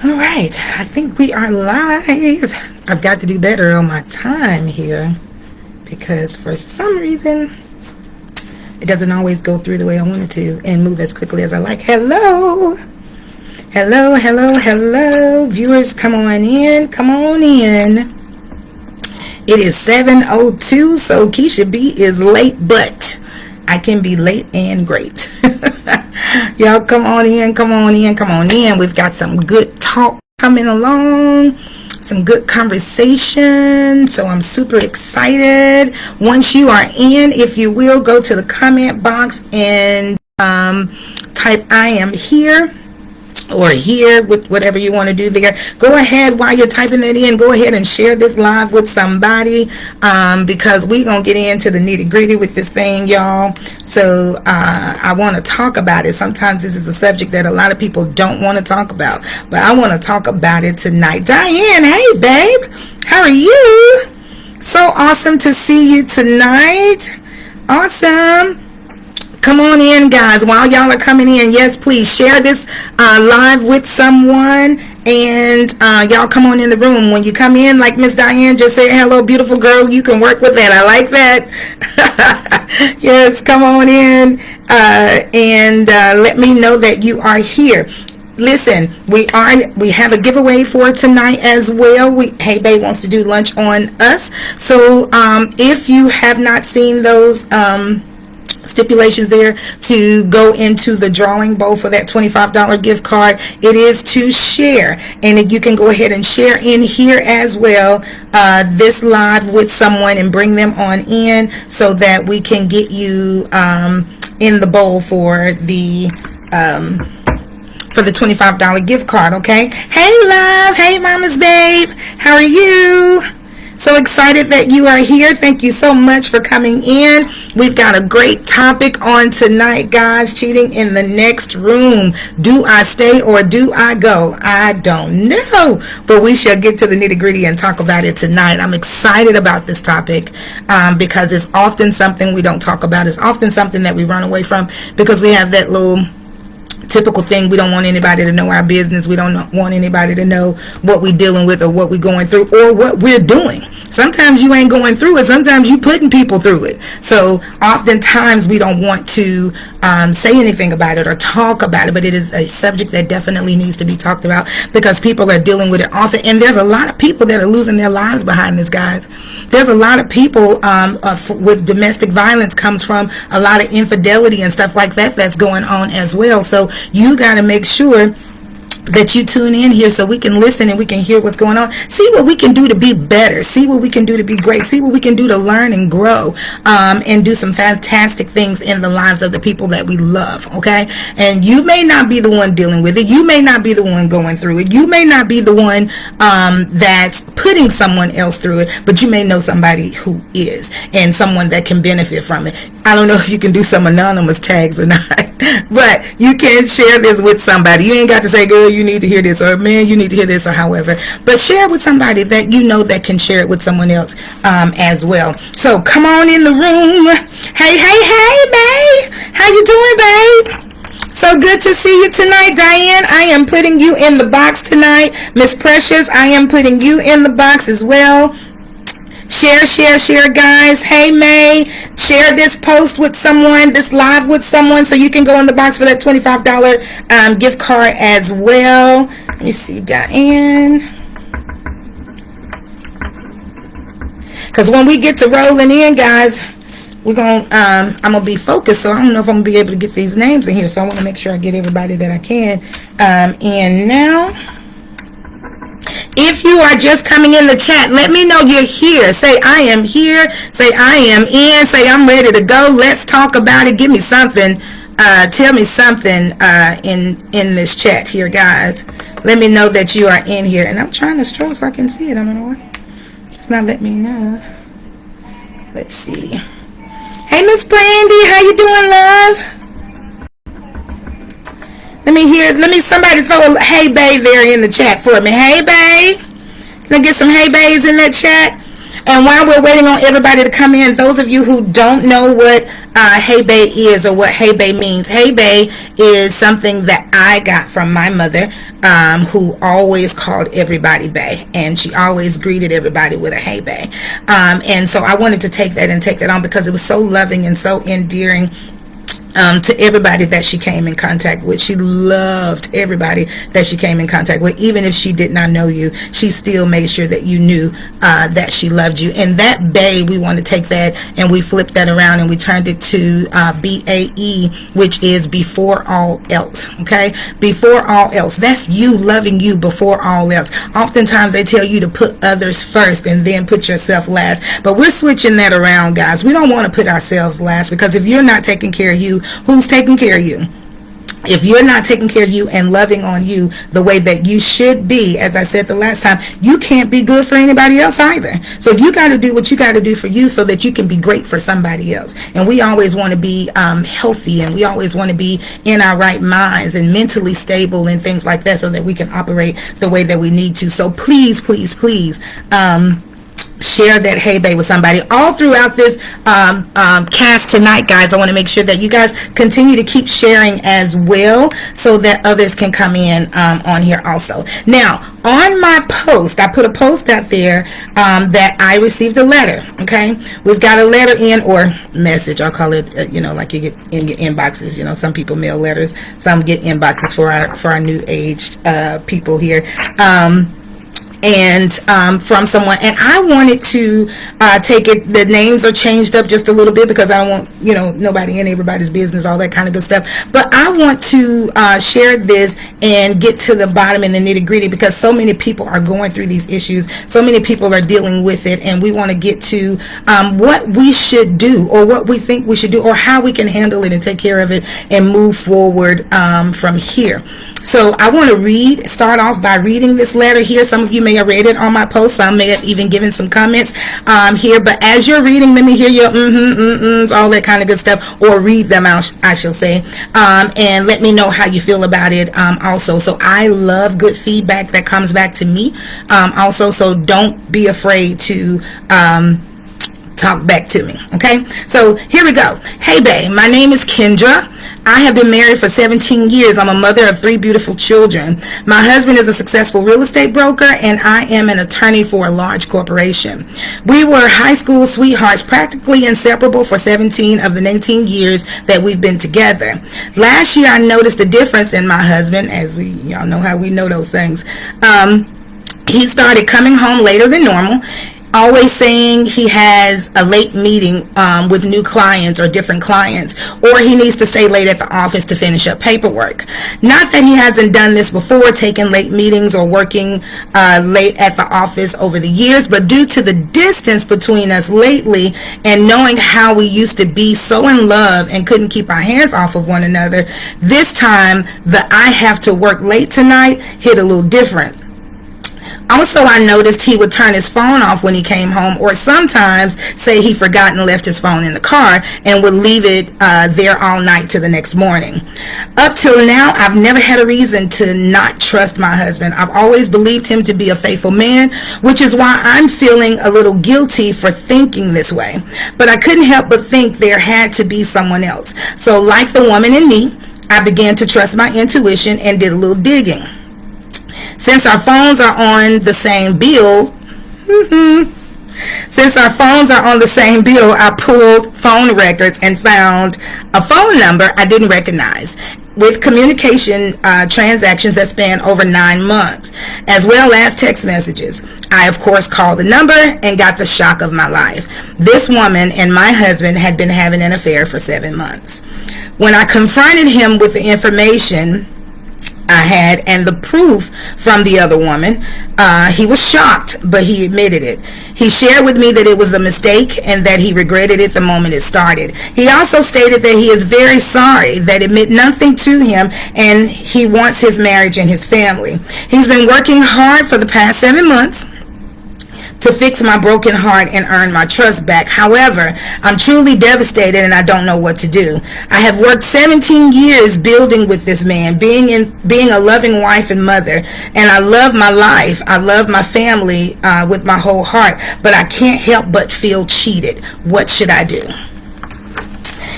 All right, I think we are live. I've got to do better on my time here because for some reason it doesn't always go through the way I want it to and move as quickly as I like. Hello, hello, hello, hello, viewers, come on in, come on in. It is 7:02, so Keisha B is late, but I can be late and great. Y'all come on in, come on in, come on in. We've got some good talk coming along, some good conversation, so I'm super excited. Once you are in, if you will, go to the comment box and type I am here or here, with whatever you want to do there. Go ahead, while you're typing that in, go ahead and share this live with somebody, because we're gonna get into the nitty-gritty with this thing, y'all. So I want to talk about it. Sometimes this is a subject that a lot of people don't want to talk about, but I want to talk about it tonight. Diane, hey babe, how are you? So awesome to see you tonight. Awesome. Come on in, guys, while y'all are coming in. Yes, please share this live with someone, and y'all come on in the room. When you come in, like Miss Diane, just say hello, beautiful girl. You can work with that. I like that. Yes, come on in and let me know that you are here. Listen, we have a giveaway for tonight as well. Hey Babe wants to do lunch on us. So if you have not seen those stipulations there to go into the drawing bowl for that $25 gift card, it is to share, and you can go ahead and share in here as well, this live with someone, and bring them on in so that we can get you in the bowl for the $25 gift card. Okay, hey love, hey mama's babe, how are you? So excited that you are here. Thank you so much for coming in. We've got a great topic on tonight, guys. Cheating in the next room. Do I stay or do I go? I don't know, but we shall get to the nitty-gritty and talk about it tonight. I'm excited about this topic because it's often something we don't talk about. It's often something that we run away from because we have that little typical thing. We don't want anybody to know our business. We don't want anybody to know what we're dealing with or what we're going through or what we're doing. Sometimes you ain't going through it. Sometimes you putting people through it. So oftentimes we don't want to say anything about it or talk about it, but it is a subject that definitely needs to be talked about because people are dealing with it often, and there's a lot of people that are losing their lives behind this, guys. There's a lot of people with domestic violence comes from a lot of infidelity and stuff like that that's going on as well. So you got to make sure that you tune in here so we can listen and we can hear what's going on. See what we can do to be better. See what we can do to be great. See what we can do to learn and grow and do some fantastic things in the lives of the people that we love, okay? And you may not be the one dealing with it. You may not be the one going through it. You may not be the one that's putting someone else through it, but you may know somebody who is and someone that can benefit from it. I don't know if you can do some anonymous tags or not, but you can share this with somebody. You ain't got to say, girl, you need to hear this, or man, you need to hear this, or however, but share it with somebody that you know that can share it with someone else as well. So come on in the room. Hey, hey, hey, babe. How you doing, babe? So good to see you tonight, Diane. I am putting you in the box tonight. Miss Precious, I am putting you in the box as well. Share, share, share, guys. Hey, May, share this post with someone, this live with someone, so you can go in the box for that $25 gift card as well. Let me see, Diane. Because when we get to rolling in, guys, we're going I'm going to be focused, so I don't know if I'm going to be able to get these names in here, so I want to make sure I get everybody that I can in now. If you are just coming in the chat, let me know you're here. Say, I am here. Say, I am in. Say, I'm ready to go. Let's talk about it. Give me something. Tell me something in this chat here, guys. Let me know that you are in here. And I'm trying to scroll so I can see it. I don't know why. It's not letting me know. Let's see. Hey, Miss Brandy. How you doing, love? Let me somebody throw a hey babe there in the chat for me. Hey babe. Can I get some hey bays in that chat? And while we're waiting on everybody to come in, those of you who don't know what Hey Bae is or what Hey Bae means, Hey Bae is something that I got from my mother, who always called everybody Bae, and she always greeted everybody with a Hey Bae. And so I wanted to take that and take that on because it was so loving and so endearing to everybody that she came in contact with. She loved everybody that she came in contact with. Even if she did not know you, she still made sure that you knew that she loved you. And that Bae, we want to take that and we flipped that around and we turned it to BAE, which is before all else. Okay, before all else. That's you loving you before all else. Oftentimes they tell you to put others first and then put yourself last, but we're switching that around, guys. We don't want to put ourselves last, because if you're not taking care of you, who's taking care of you? If you're not taking care of you and loving on you the way that you should be, as I said the last time, you can't be good for anybody else either. So you got to do what you got to do for you so that you can be great for somebody else. And we always want to be healthy, and we always want to be in our right minds and mentally stable and things like that so that we can operate the way that we need to. So please, please, please, share that Hey Bae with somebody. All throughout this cast tonight, guys, I want to make sure that you guys continue to keep sharing as well so that others can come in on here also. Now, on my post, I put a post out there that I received a letter. Okay, we've got a letter in, or message, I'll call it, like you get in your inboxes. Some people mail letters, some get inboxes for our new age people here. And from someone, and I wanted to take it, the names are changed up just a little bit because I don't want nobody in everybody's business, all that kind of good stuff, but I want to share this and get to the bottom and the nitty gritty, because so many people are going through these issues, so many people are dealing with it, and we want to get to what we should do, or what we think we should do, or how we can handle it and take care of it and move forward from here. So I want to start off by reading this letter here. Some of you may have read it on my post. Some may have even given some comments here. But as you're reading, let me hear your all that kind of good stuff, or read them out, I shall say. And let me know how you feel about it also. So I love good feedback that comes back to me also. So don't be afraid to talk back to me. Okay, so here we go. Hey Bae, my name is Kendra. I have been married for 17 years. I'm a mother of 3 beautiful children. My husband is a successful real estate broker, and I am an attorney for a large corporation. We were high school sweethearts, practically inseparable for 17 of the 19 years that we've been together. Last year, I noticed a difference in my husband, as y'all know how we know those things. He started coming home later than normal, always saying he has a late meeting with new clients or different clients, or he needs to stay late at the office to finish up paperwork. Not that he hasn't done this before, taking late meetings or working late at the office over the years, but due to the distance between us lately and knowing how we used to be so in love and couldn't keep our hands off of one another, this time the I have to work late tonight hit a little different. Also, I noticed he would turn his phone off when he came home, or sometimes say he forgot and left his phone in the car and would leave it there all night to the next morning. Up till now, I've never had a reason to not trust my husband. I've always believed him to be a faithful man, which is why I'm feeling a little guilty for thinking this way. But I couldn't help but think there had to be someone else. So like the woman in me, I began to trust my intuition and did a little digging. Since our phones are on the same bill, I pulled phone records and found a phone number I didn't recognize, with communication transactions that span over 9 months, as well as text messages. I, of course, called the number and got the shock of my life. This woman and my husband had been having an affair for 7 months. When I confronted him with the information I had and the proof from the other woman, he was shocked, but he admitted it. He shared with me that it was a mistake and that he regretted it the moment it started. He also stated that he is very sorry, that it meant nothing to him, and he wants his marriage and his family. He's been working hard for the past 7 months to fix my broken heart and earn my trust back. However, I'm truly devastated and I don't know what to do. I have worked 17 years building with this man, being a loving wife and mother, and I love my life. I love my family with my whole heart, but I can't help but feel cheated. What should I do?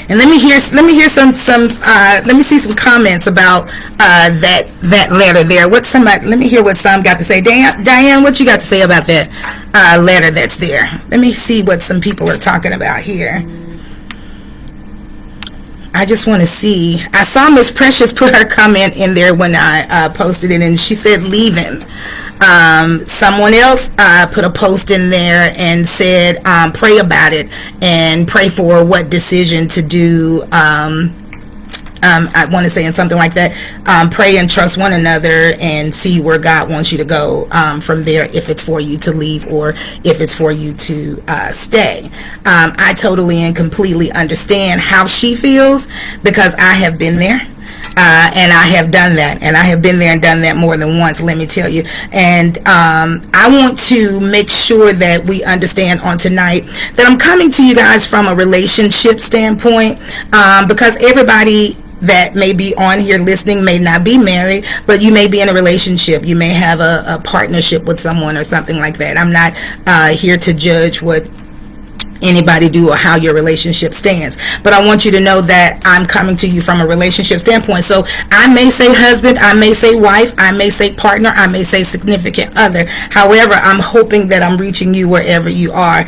And let me see some comments about that letter there. Let me hear what some got to say. Diane, what you got to say about that letter that's there? Let me see what some people are talking about here. I just want to see. I saw Miss Precious put her comment in there when I posted it, and she said, leave him. Someone else put a post in there and said, pray about it and pray for what decision to do. I want to say something like that. Pray and trust one another and see where God wants you to go from there, if it's for you to leave or if it's for you to stay. I totally and completely understand how she feels, because I have been there. And I have done that, and I have been there and done that more than once, let me tell you. And I want to make sure that we understand on tonight that I'm coming to you guys from a relationship standpoint, because everybody that may be on here listening may not be married, but you may be in a relationship. You may have a partnership with someone or something like that. I'm not here to judge what anybody do or how your relationship stands, but I want you to know that I'm coming to you from a relationship standpoint. So I may say husband, I may say wife, I may say partner, I may say significant other. However, I'm hoping that I'm reaching you wherever you are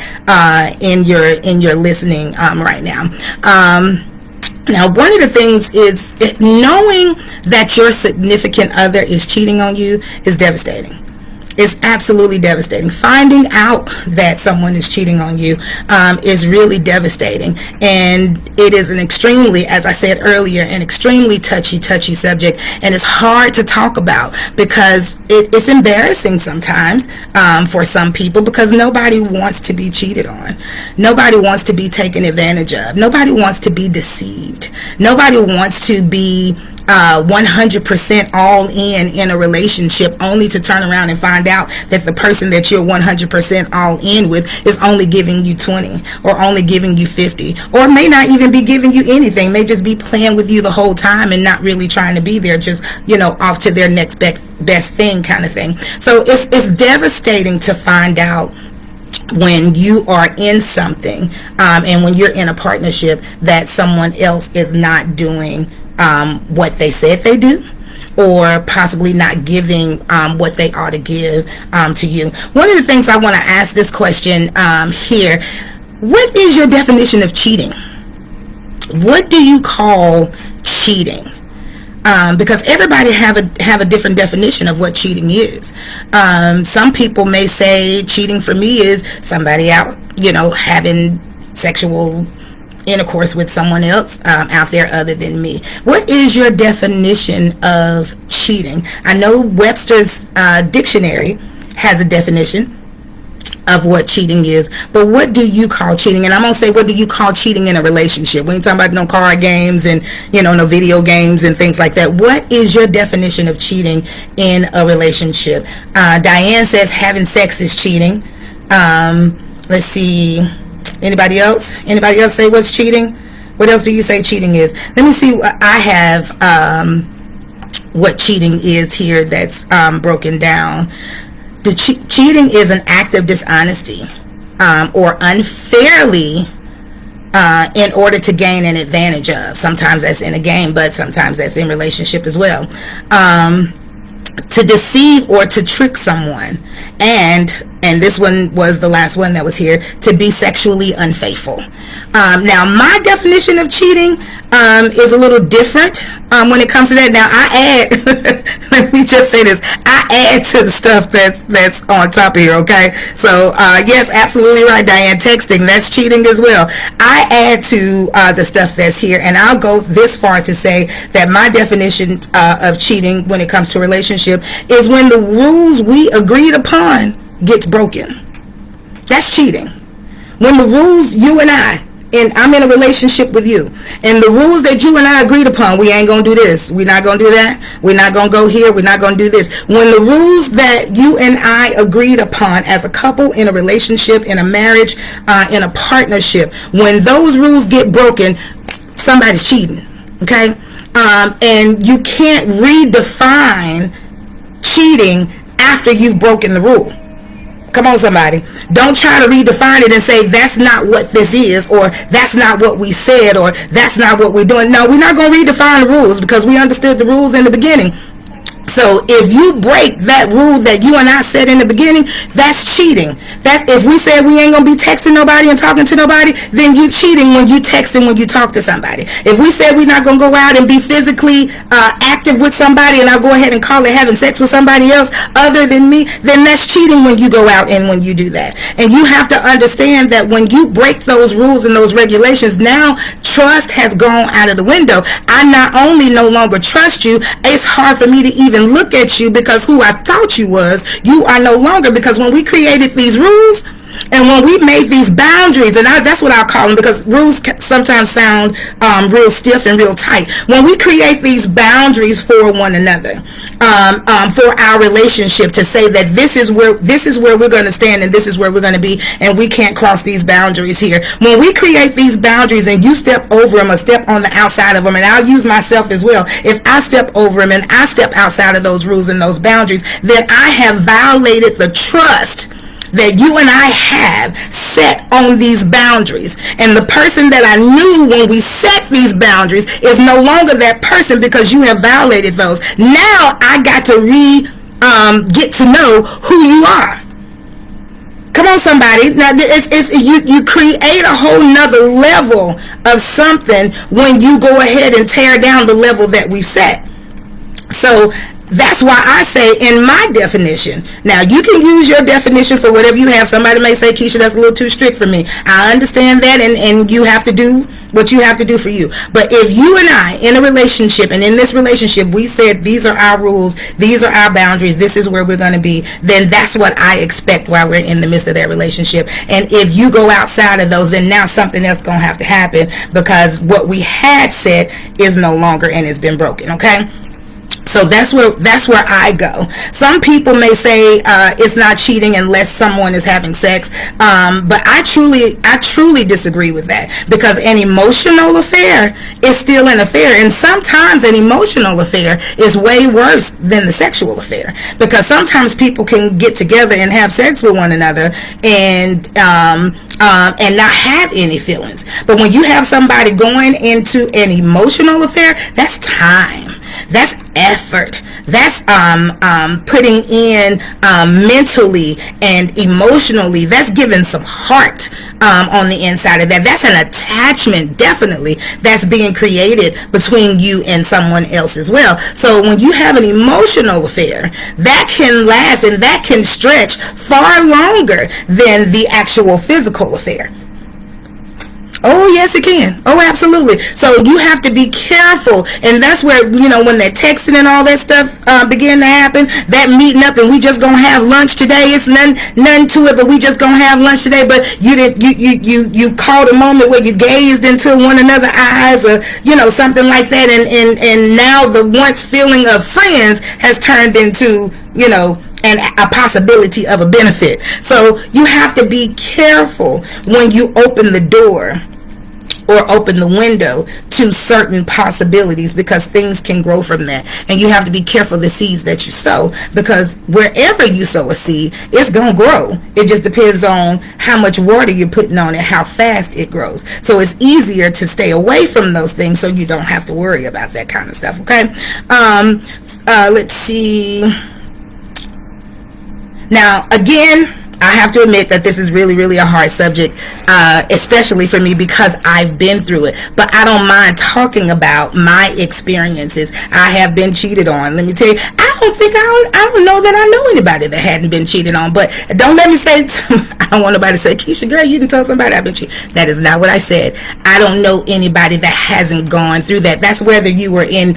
in your listening right now. Now, one of the things is knowing that your significant other is cheating on you is devastating. It's absolutely devastating. Finding out that someone is cheating on you is really devastating. And it is an extremely, as I said earlier, an extremely touchy subject. And it's hard to talk about because it's embarrassing sometimes for some people, because nobody wants to be cheated on. Nobody wants to be taken advantage of. Nobody wants to be deceived. Nobody wants to be 100% all in a relationship only to turn around and find out that the person that you're 100% all in with is only giving you 20 or only giving you 50, or may not even be giving you anything, may just be playing with you the whole time and not really trying to be there, just off to their next best thing kind of thing. So it's devastating to find out when you are in something and when you're in a partnership that someone else is not doing what they said they do, or possibly not giving what they ought to give to you. One of the things I want to ask this question here, what is your definition of cheating? What do you call cheating? Because everybody have a different definition of what cheating is. Some people may say cheating for me is somebody out, having sexual intercourse with someone else out there other than me. What is your definition of cheating? I know Webster's dictionary has a definition of what cheating is, but what do you call cheating? And I'm gonna say, what do you call cheating in a relationship? We ain't talking about no card games and no video games and things like that. What is your definition of cheating in a relationship? Diane says having sex is cheating. Let's see. Anybody else say what's cheating? What else do you say cheating is? Let me see what I have, what cheating is here that's broken down. The cheating is an act of dishonesty or unfairly in order to gain an advantage of. Sometimes that's in a game, but sometimes that's in relationship as well. To deceive or to trick someone, and this one was the last one that was here, to be sexually unfaithful. Now my definition of cheating is a little different when it comes to that. Now I add let me just say this, I add to the stuff that's on top of here, okay? So yes, absolutely right, Diane, texting, that's cheating as well. I add to the stuff that's here, and I'll go this far to say that my definition of cheating when it comes to relationship is when the rules we agreed upon gets broken. That's cheating. When the rules you and I and I'm in a relationship with you, and the rules that you and I agreed upon, we ain't gonna do this, we're not gonna do that, we're not gonna go here, we're not gonna do this. When the rules that you and I agreed upon as a couple, in a relationship, in a marriage, in a partnership, when those rules get broken, somebody's cheating. Okay. And you can't redefine cheating after you've broken the rule. Come on, somebody. Don't try to redefine it and say that's not what this is, or that's not what we said, or that's not what we're doing. No, we're not going to redefine the rules, because we understood the rules in the beginning. So if you break that rule that you and I said in the beginning, that's cheating. That's, if we said we ain't gonna be texting nobody and talking to nobody, then you cheating when you text and when you talk to somebody. If we said we're not gonna go out and be physically active with somebody, and I'll go ahead and call it having sex with somebody else other than me, then that's cheating when you go out and when you do that. And you have to understand that when you break those rules and those regulations, now trust has gone out of the window. I not only no longer trust you, it's hard for me to even look at you, because who I thought you was, you are no longer. Because when we created these rules, and when we made these boundaries, and that's what I'll call them, because rules sometimes sound real stiff and real tight. When we create these boundaries for one another, for our relationship, to say that this is where we're going to stand, and this is where we're going to be, and we can't cross these boundaries here. When we create these boundaries and you step over them or step on the outside of them, and I'll use myself as well, if I step over them and I step outside of those rules and those boundaries, then I have violated the trust that you and I have set on these boundaries. And the person that I knew when we set these boundaries is no longer that person, because you have violated those. Now I got to get to know who you are. Come on, somebody. Now you create a whole nother level of something when you go ahead and tear down the level that we've set. So that's why I say in my definition. Now, you can use your definition for whatever you have. Somebody may say, Keisha, that's a little too strict for me. I understand that, and you have to do what you have to do for you. But if you and I, in a relationship, and in this relationship, we said these are our rules, these are our boundaries, this is where we're going to be, then that's what I expect while we're in the midst of that relationship. And if you go outside of those, then now something else going to have to happen, because what we had said is no longer, and it's been broken, okay? So that's where I go. Some people may say it's not cheating unless someone is having sex, but I truly disagree with that, because an emotional affair is still an affair, and sometimes an emotional affair is way worse than the sexual affair, because sometimes people can get together and have sex with one another and not have any feelings. But when you have somebody going into an emotional affair, that's time. That's effort. That's putting in mentally and emotionally. That's giving some heart on the inside of that. That's an attachment, definitely, that's being created between you and someone else as well. So when you have an emotional affair, that can last and that can stretch far longer than the actual physical affair. Oh, yes, it can. Oh, absolutely. So you have to be careful. And that's where, when that texting and all that stuff began to happen, that meeting up and we just going to have lunch today. It's none to it, but we just going to have lunch today. But you caught a moment where you gazed into one another's eyes, or, something like that. And now the once feeling of friends has turned into, and a possibility of a benefit. So you have to be careful when you open the door or open the window to certain possibilities, because things can grow from that. And you have to be careful the seeds that you sow, because wherever you sow a seed, it's going to grow. It just depends on how much water you're putting on it, how fast it grows. So it's easier to stay away from those things so you don't have to worry about that kind of stuff, okay? Let's see. Now, again, I have to admit that this is really, really a hard subject, especially for me, because I've been through it. But I don't mind talking about my experiences. I have been cheated on. Let me tell you, I don't know that I know anybody that hadn't been cheated on. But don't let me say, I don't want nobody to say, Keisha, girl, you didn't tell somebody I've been cheated. That is not what I said. I don't know anybody that hasn't gone through that. That's whether you were in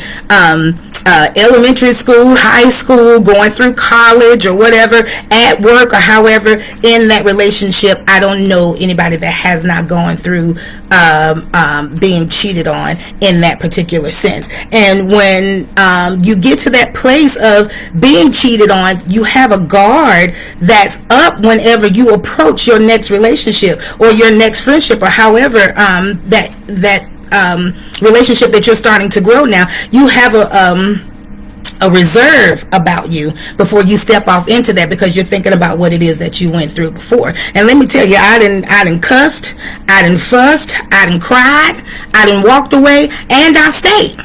elementary school, high school, going through college or whatever, at work or however, in that relationship, I don't know anybody that has not gone through being cheated on in that particular sense. And when you get to that place of being cheated on, you have a guard that's up whenever you approach your next relationship or your next friendship or however that relationship that you're starting to grow now. You have a reserve about you before you step off into that, because you're thinking about what it is that you went through before. And let me tell you, I done cussed, I done fussed, I done cried, I done walked away, and I've stayed.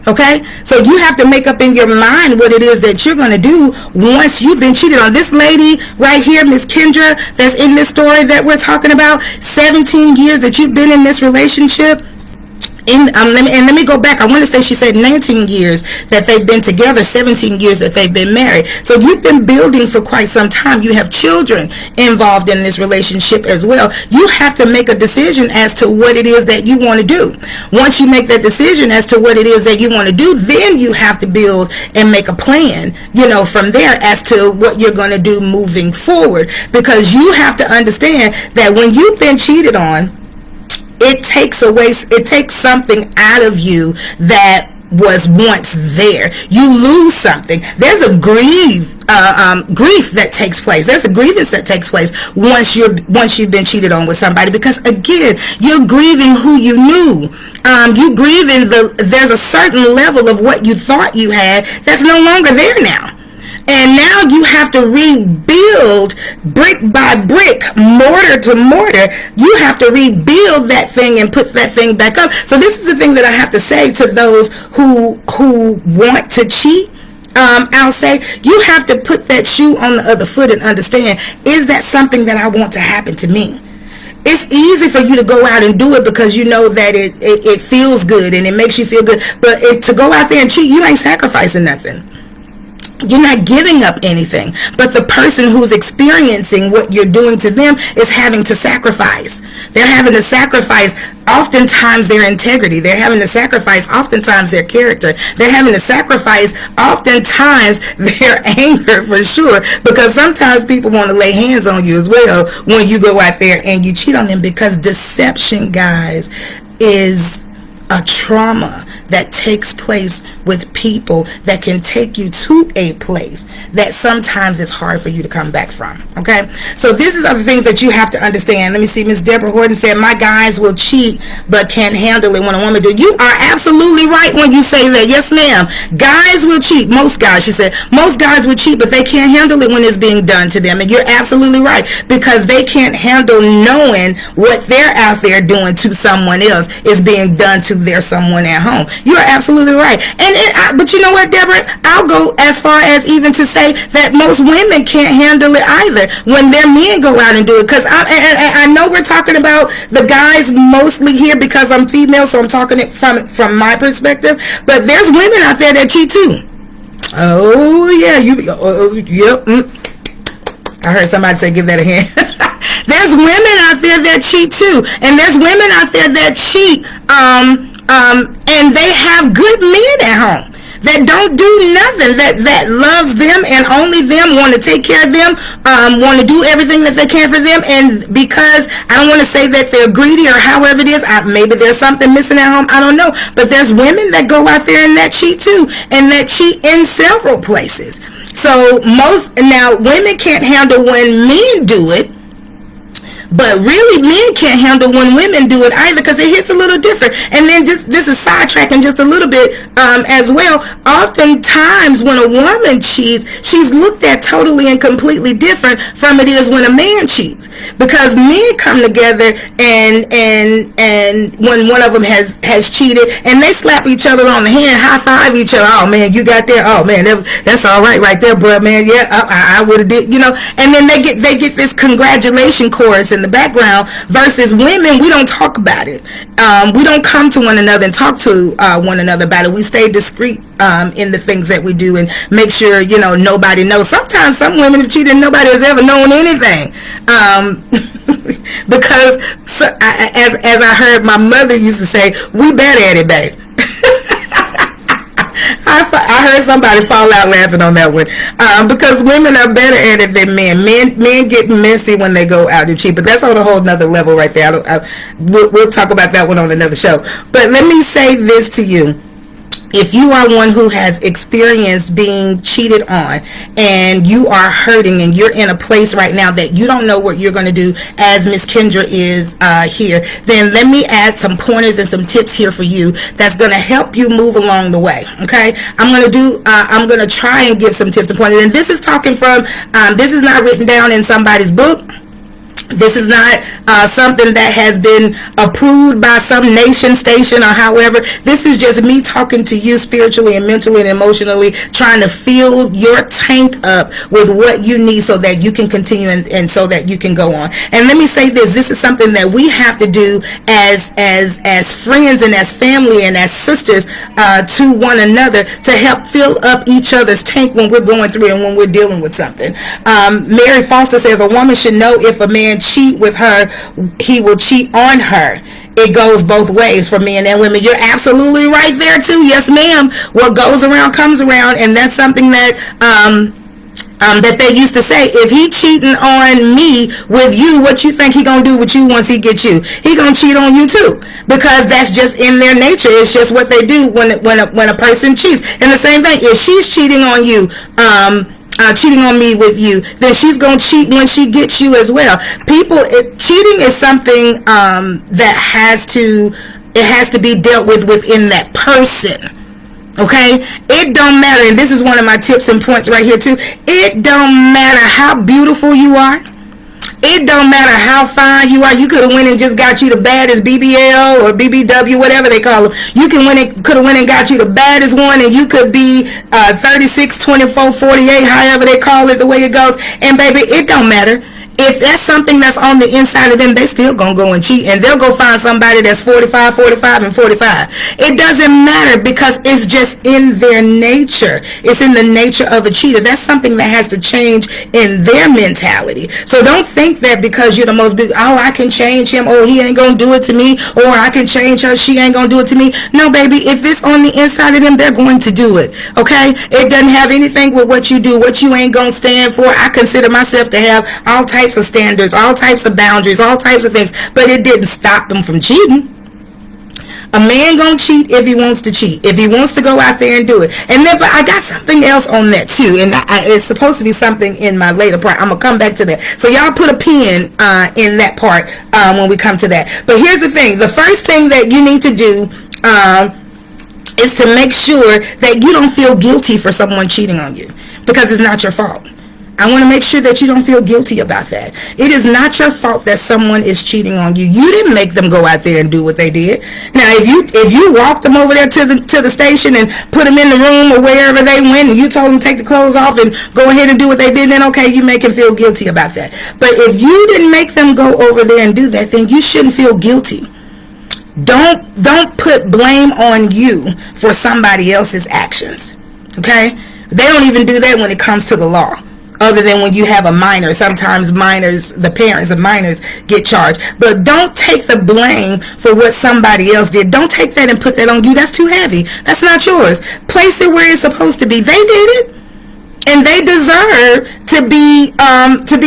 Okay, so you have to make up in your mind what it is that you're going to do once you've been cheated on. This lady right here, Miss Kendra, that's in this story that we're talking about, 17 years that you've been in this relationship. Let me go back. I want to say she said 19 years that they've been together, 17 years that they've been married. So you've been building for quite some time. You have children involved in this relationship as well. You have to make a decision as to what it is that you want to do. Once you make that decision as to what it is that you want to do, then you have to build and make a plan, from there as to what you're going to do moving forward. Because you have to understand that when you've been cheated on, it takes something out of you that was once there. You lose something. There's a grief that takes place. There's a grievance that takes place once you've been cheated on with somebody, because again, you're grieving who you knew. You grieving there's a certain level of what you thought you had that's no longer there now. And now you have to rebuild brick by brick, mortar to mortar. You have to rebuild that thing and put that thing back up. So this is the thing that I have to say to those who want to cheat. I'll say you have to put that shoe on the other foot and understand, is that something that I want to happen to me? It's easy for you to go out and do it because you know that it feels good and it makes you feel good. But to go out there and cheat, you ain't sacrificing nothing. You're not giving up anything, but the person who's experiencing what you're doing to them is having to sacrifice. They're having to sacrifice oftentimes their integrity. They're having to sacrifice oftentimes their character. They're having to sacrifice oftentimes their anger, for sure, because sometimes people want to lay hands on you as well when you go out there and you cheat on them, because deception, guys, is a trauma that takes place with people that can take you to a place that sometimes it's hard for you to come back from. Okay, so this is other things that you have to understand. Let me see. Miss Deborah Horton said, my guys will cheat but can't handle it when a woman do. You are absolutely right when you say that. Yes, ma'am. Guys will cheat. Most guys, she said, most guys will cheat, but they can't handle it when it's being done to them. And you're absolutely right, because they can't handle knowing what they're out there doing to someone else is being done to their someone at home. You're absolutely right. But you know what, Deborah? I'll go as far as even to say that most women can't handle it either when their men go out and do it. Because I know we're talking about the guys mostly here because I'm female, so I'm talking it from my perspective. But there's women out there that cheat too. Oh yeah, yep. I heard somebody say, give that a hand. There's women out there that cheat too, and there's women out there that cheat, and they have good men at home that don't do nothing, that loves them and only them, want to take care of them, want to do everything that they can for them. And because I don't want to say that they're greedy or however it is, maybe there's something missing at home, I don't know, but there's women that go out there and that cheat too, and that cheat in several places. So now women can't handle when men do it, but really men can't handle when women do it either, because it hits a little different. And then this is sidetracking just a little bit as well. Oftentimes when a woman cheats, she's looked at totally and completely different from it is when a man cheats, because men come together and when one of them has cheated and they slap each other on the hand, high five each other. Oh man, you got there. Oh man, that's all right there, bro, man. Yeah, I would have did, and then they get this congratulation chorus in the background. Versus women, we don't talk about it. We don't come to one another and talk to one another about it. We stay discreet in the things that we do and make sure nobody knows. Sometimes some women have cheated and nobody has ever known anything, because as I heard my mother used to say, we better at it, babe. I heard somebody fall out laughing on that one, because women are better at it than men. Men get messy when they go out to cheat, but that's on a whole nother level right there. We'll talk about that one on another show. But let me say this to you. If you are one who has experienced being cheated on and you are hurting and you're in a place right now that you don't know what you're going to do, as Miss Kendra is here, then let me add some pointers and some tips here for you that's going to help you move along the way. Okay, I'm going to try and give some tips and pointers, and this is talking from this is not written down in somebody's book. This is not something that has been approved by some nation station or however. This is just me talking to you spiritually and mentally and emotionally, trying to fill your tank up with what you need so that you can continue and so that you can go on. And let me say this is something that we have to do as friends and as family and as sisters to one another to help fill up each other's tank when we're going through and when we're dealing with something. Mary Foster says a woman should know if a man cheat with her, he will cheat on her. It goes both ways for men and women. You're absolutely right there too. Yes, ma'am. What goes around comes around, and that's something that that they used to say. If he cheating on me with you, what you think he gonna do with you once he gets you? He gonna cheat on you too, because that's just in their nature. It's just what they do when a person cheats. And the same thing, if she's cheating on you, cheating on me with you, then she's gonna cheat when she gets you as well. Cheating is something that has to be dealt with within that person. Okay, it don't matter, and this is one of my tips and points right here too. It don't matter how beautiful you are. It don't matter how fine you are. You could have went and just got you the baddest BBL or BBW, whatever they call them. You could have went and got you the baddest one, and you could be 36, 24, 48, however they call it, the way it goes. And baby, it don't matter. If that's something that's on the inside of them, they still gonna go and cheat, and they'll go find somebody that's 45, 45, and 45. It doesn't matter, because it's just in their nature. It's in the nature of a cheater. That's something that has to change in their mentality. So don't think that because you're the most big, oh, I can change him, or he ain't gonna do it to me, or I can change her, she ain't gonna do it to me. No, baby, if it's on the inside of them, they're going to do it. Okay? It doesn't have anything with what you do, what you ain't gonna stand for. I consider myself to have all types of standards, all types of boundaries, all types of things, but it didn't stop them from cheating. A man gonna cheat if he wants to cheat, if he wants to go out there and do it. And then, but I got something else on that too, and it's supposed to be something in my later part. I'm gonna come back to that, so y'all put a pin in that part when we come to that. But here's the thing: the first thing that you need to do is to make sure that you don't feel guilty for someone cheating on you, because it's not your fault. I want to make sure that you don't feel guilty about that. It is not your fault that someone is cheating on you. You didn't make them go out there and do what they did. Now, if you walked them over there to the station and put them in the room or wherever they went, and you told them to take the clothes off and go ahead and do what they did, then okay, you make them feel guilty about that. But if you didn't make them go over there and do that, then you shouldn't feel guilty. Don't put blame on you for somebody else's actions. Okay? They don't even do that when it comes to the law. Other than when you have a minor. Sometimes minors, the parents of minors, get charged. But don't take the blame for what somebody else did. Don't take that and put that on you. That's too heavy. That's not yours. Place it where it's supposed to be. They did it, and they deserve to be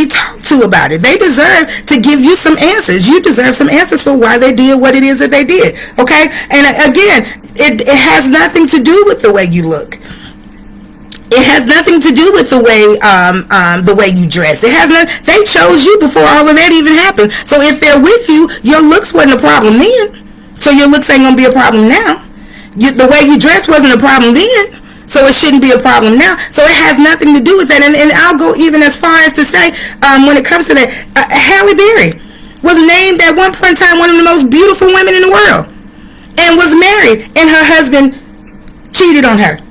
talked to about it. They deserve to give you some answers. You deserve some answers for why they did what it is that they did. Okay? And again, it has nothing to do with the way you look. It has nothing to do with the way you dress. It has not. They chose you before all of that even happened. So if they're with you, your looks wasn't a problem then. So your looks ain't gonna be a problem now. The way you dress wasn't a problem then. So it shouldn't be a problem now. So it has nothing to do with that. And I'll go even as far as to say, when it comes to that, Halle Berry was named at one point in time one of the most beautiful women in the world, and was married, and her husband cheated on her.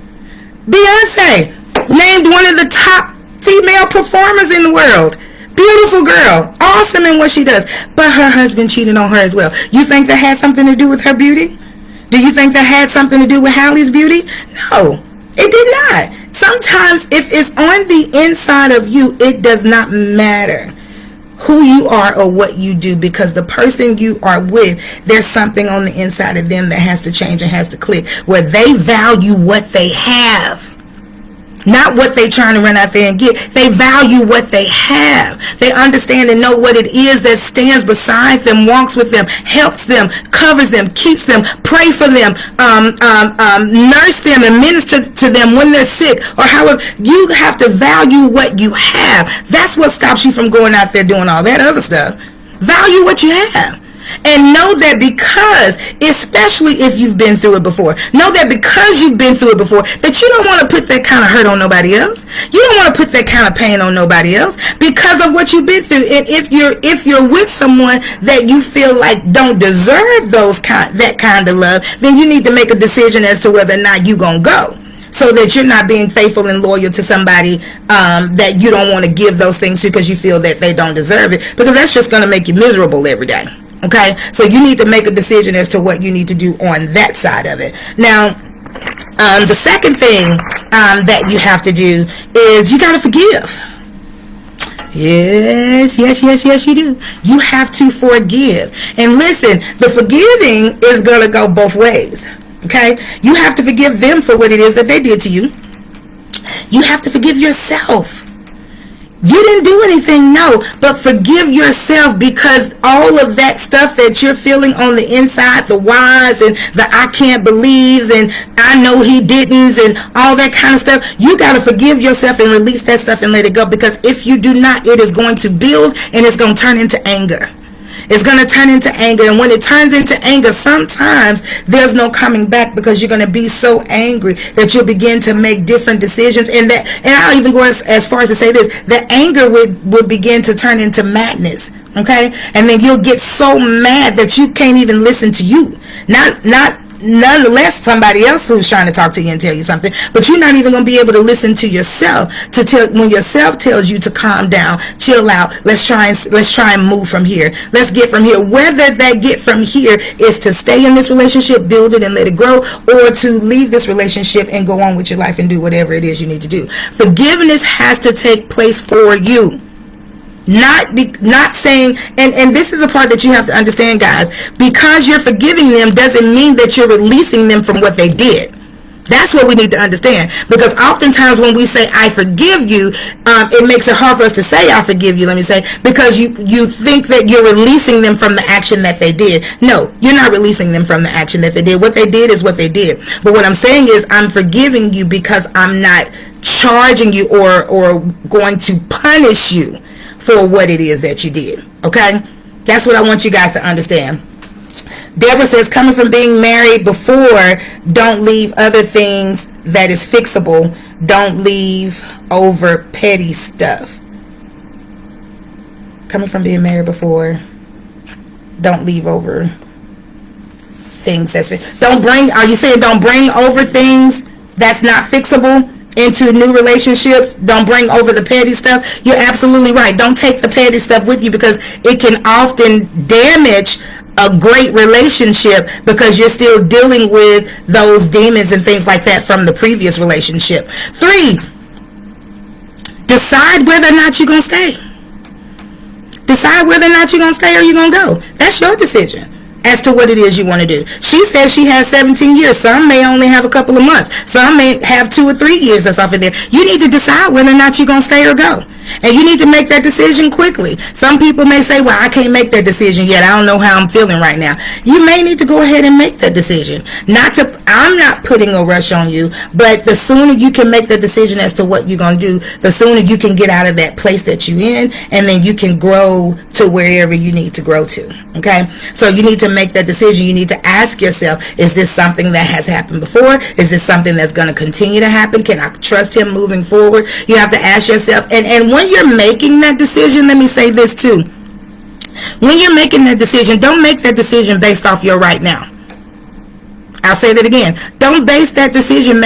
Beyonce, named one of the top female performers in the world. Beautiful girl, awesome in what she does, but her husband cheated on her as well. You think that had something to do with her beauty? Do you think that had something to do with Halle's beauty? No, it did not. Sometimes if it's on the inside of you, it does not matter who you are or what you do, because the person you are with, there's something on the inside of them that has to change and has to click, where they value what they have. Not what they trying to run out there and get. They value what they have. They understand and know what it is that stands beside them, walks with them, helps them, covers them, keeps them, pray for them, nurse them and minister to them when they're sick, or however. You have to value what you have. That's what stops you from going out there doing all that other stuff. Value what you have. And know that because, especially if you've been through it before, know that because you've been through it before, that you don't want to put that kind of hurt on nobody else. You don't want to put that kind of pain on nobody else because of what you've been through. And if you're with someone that you feel like don't deserve that kind of love, then you need to make a decision as to whether or not you're going to go, so that you're not being faithful and loyal to somebody that you don't want to give those things to because you feel that they don't deserve it, because that's just going to make you miserable every day. Okay, so you need to make a decision as to what you need to do on that side of it. Now, the second thing that you have to do is you got to forgive. Yes, you do. You have to forgive. And listen, the forgiving is going to go both ways. Okay, you have to forgive them for what it is that they did to you. You have to forgive yourself. You didn't do anything, no, but forgive yourself, because all of that stuff that you're feeling on the inside, the whys and the I can't believes and I know he didn't and all that kind of stuff, you got to forgive yourself and release that stuff and let it go, because if you do not, it is going to build and it's going to turn into anger. It's going to turn into anger, and when it turns into anger, sometimes there's no coming back, because you're going to be so angry that you'll begin to make different decisions, and I'll even go as far as to say this, that anger would begin to turn into madness. Okay, and then you'll get so mad that you can't even listen to you, nonetheless somebody else who's trying to talk to you and tell you something, but you're not even going to be able to listen to yourself when yourself tells you to calm down, chill out, let's try and move from here, let's get from here. Whether that get from here is to stay in this relationship, build it and let it grow, or to leave this relationship and go on with your life and do whatever it is you need to do. Forgiveness has to take place for you. Not saying, and this is a part that you have to understand, guys, because you're forgiving them doesn't mean that you're releasing them from what they did. That's what we need to understand, because oftentimes when we say I forgive you, it makes it hard for us to say I forgive you, let me say, because you think that you're releasing them from the action that they did. No, you're not releasing them from the action that they did. What they did is what they did. But what I'm saying is I'm forgiving you because I'm not charging you or going to punish you for what it is that you did. Okay, that's what I want you guys to understand. Deborah says, coming from being married before, don't leave other things that is fixable. Don't leave over petty stuff. Coming from being married before, don't leave over things that's are you saying don't bring over things that's not fixable into new relationships? Don't bring over the petty stuff. You're absolutely right. Don't take the petty stuff with you, because it can often damage a great relationship, because you're still dealing with those demons and things like that from the previous relationship. 3, decide whether or not you're going to stay. Decide whether or not you're going to stay or you're going to go. That's your decision as to what it is you want to do. She says she has 17 years. Some may only have a couple of months. Some may have 2 or 3 years that's off of there. You need to decide whether or not you're going to stay or go. And you need to make that decision quickly. Some people may say, well, I can't make that decision yet. I don't know how I'm feeling right now. You may need to go ahead and make that decision. I'm not putting a rush on you, but the sooner you can make the decision as to what you're going to do, the sooner you can get out of that place that you're in, and then you can grow to wherever you need to grow to. Okay? So you need to make that decision. You need to ask yourself, is this something that has happened before? Is this something that's going to continue to happen? Can I trust him moving forward? You have to ask yourself, and when you're making that decision, let me say this too. When you're making that decision, don't make that decision based off your right now. I'll say that again. Don't base that decision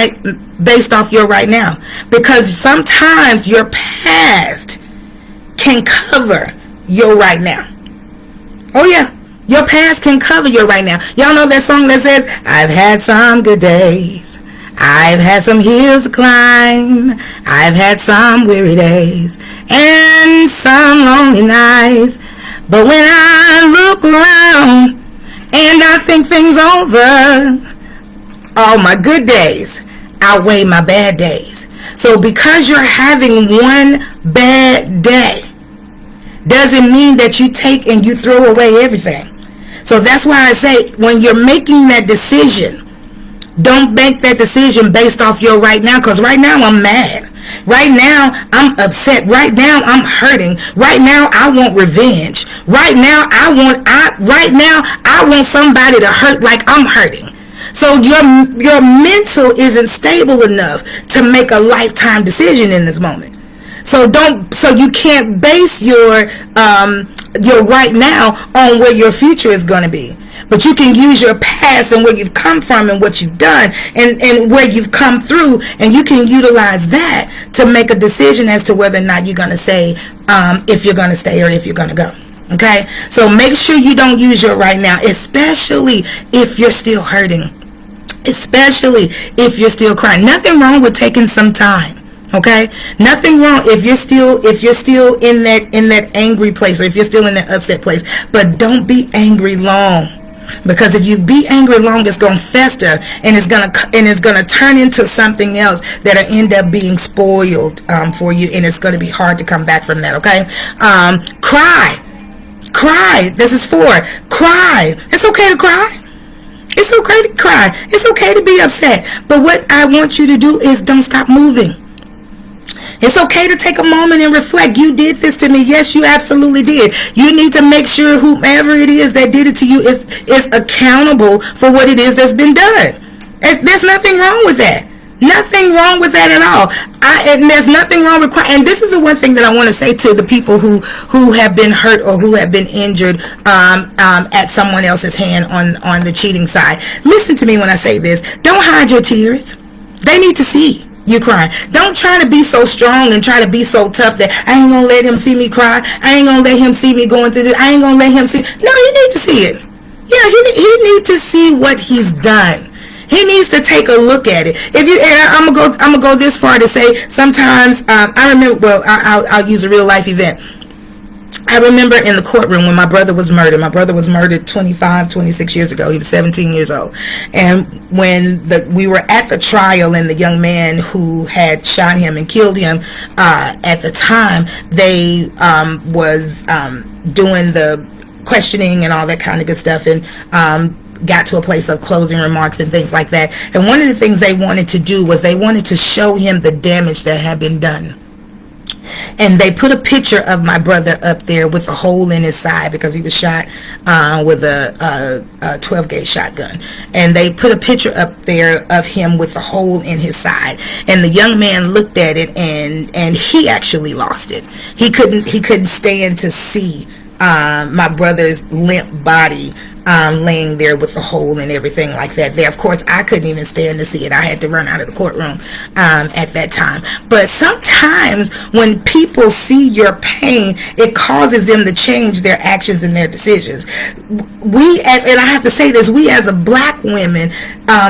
based off your right now, because sometimes your past can cover your right now. Oh yeah, your past can cover your right now. Y'all know that song that says, I've had some good days, I've had some hills to climb. I've had some weary days and some lonely nights. But when I look around and I think things over, all my good days outweigh my bad days. So because you're having one bad day doesn't mean that you take and you throw away everything. So that's why I say, when you're making that decision, don't make that decision based off your right now, because right now I'm mad. Right now I'm upset. Right now I'm hurting. Right now I want revenge. Right now I want somebody to hurt like I'm hurting. So your mental isn't stable enough to make a lifetime decision in this moment. So you can't base your right now on where your future is going to be. But you can use your past and where you've come from and what you've done and where you've come through, and you can utilize that to make a decision as to whether or not you're going to say if you're going to stay or if you're going to go. Okay? So make sure you don't use your right now, especially if you're still hurting, especially if you're still crying. Nothing wrong with taking some time. Okay, nothing wrong if you're still in that angry place, or if you're still in that upset place. But don't be angry long, because if you be angry long, it's gonna fester and it's gonna turn into something else that'll end up being spoiled for you, and it's gonna be hard to come back from that. Okay, cry. This is for cry. It's okay to cry. It's okay to cry. It's okay to be upset. But what I want you to do is don't stop moving. It's okay to take a moment and reflect. You did this to me. Yes, you absolutely did. You need to make sure whomever it is that did it to you is accountable for what it is that's been done. There's nothing wrong with that. Nothing wrong with that at all. And there's nothing wrong with crying. And this is the one thing that I want to say to the people who have been hurt or who have been injured at someone else's hand on the cheating side. Listen to me when I say this. Don't hide your tears. They need to see you crying. Don't try to be so strong and try to be so tough that I ain't gonna let him see me cry. I ain't gonna let him see me going through this. I ain't gonna let him see. No, you need to see it. Yeah, he needs to see what he's done. He needs to take a look at it. I'm gonna go this far to say sometimes I remember. Well, I'll use a real life event. I remember in the courtroom when my brother was murdered. My brother was murdered 26 years ago. He was 17 years old. And when we were at the trial, and the young man who had shot him and killed him, at the time, they was doing the questioning and all that kind of good stuff, and got to a place of closing remarks and things like that. And one of the things they wanted to do was they wanted to show him the damage that had been done. And they put a picture of my brother up there with a hole in his side because he was shot with a 12-gauge shotgun. And they put a picture up there of him with a hole in his side. And the young man looked at it, and he actually lost it. He couldn't stand to see my brother's limp body laying there with the hole and everything like that. There, of course, I couldn't even stand to see it. I had to run out of the courtroom at that time. But sometimes when people see your pain, it causes them to change their actions and their decisions. And I have to say this, we as a black women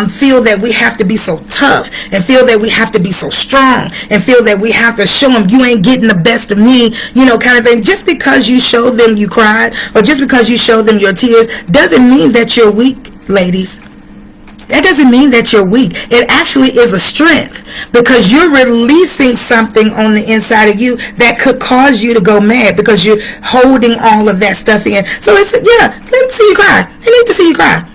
feel that we have to be so tough, and feel that we have to be so strong, and feel that we have to show them, you ain't getting the best of me, kind of thing. Just because you show them you cried, or just because you show them your tears, doesn't mean that you're weak, ladies. That doesn't mean that you're weak. It actually is a strength, because you're releasing something on the inside of you that could cause you to go mad, because you're holding all of that stuff in. So it's, yeah, let me see you cry. I need to see you cry.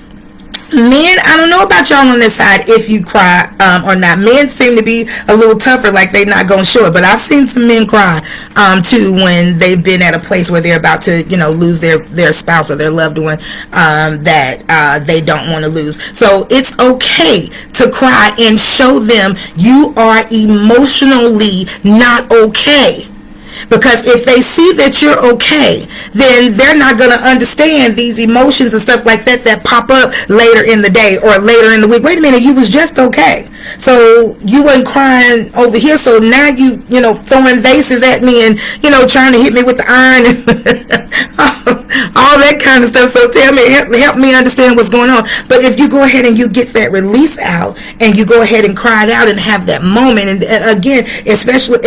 Men, I don't know about y'all on this side if you cry or not. Men seem to be a little tougher, like they're not going to show it. But I've seen some men cry too when they've been at a place where they're about to, lose their spouse or their loved one that they don't want to lose. So it's okay to cry and show them you are emotionally not okay. Because if they see that you're okay, then they're not going to understand these emotions and stuff like that pop up later in the day or later in the week. Wait a minute, you was just okay. So you weren't crying over here, so now you throwing vases at me and, trying to hit me with the iron. all that kind of stuff. So tell me, help me understand what's going on. But if you go ahead and you get that release out, and you go ahead and cry it out and have that moment, and again, especially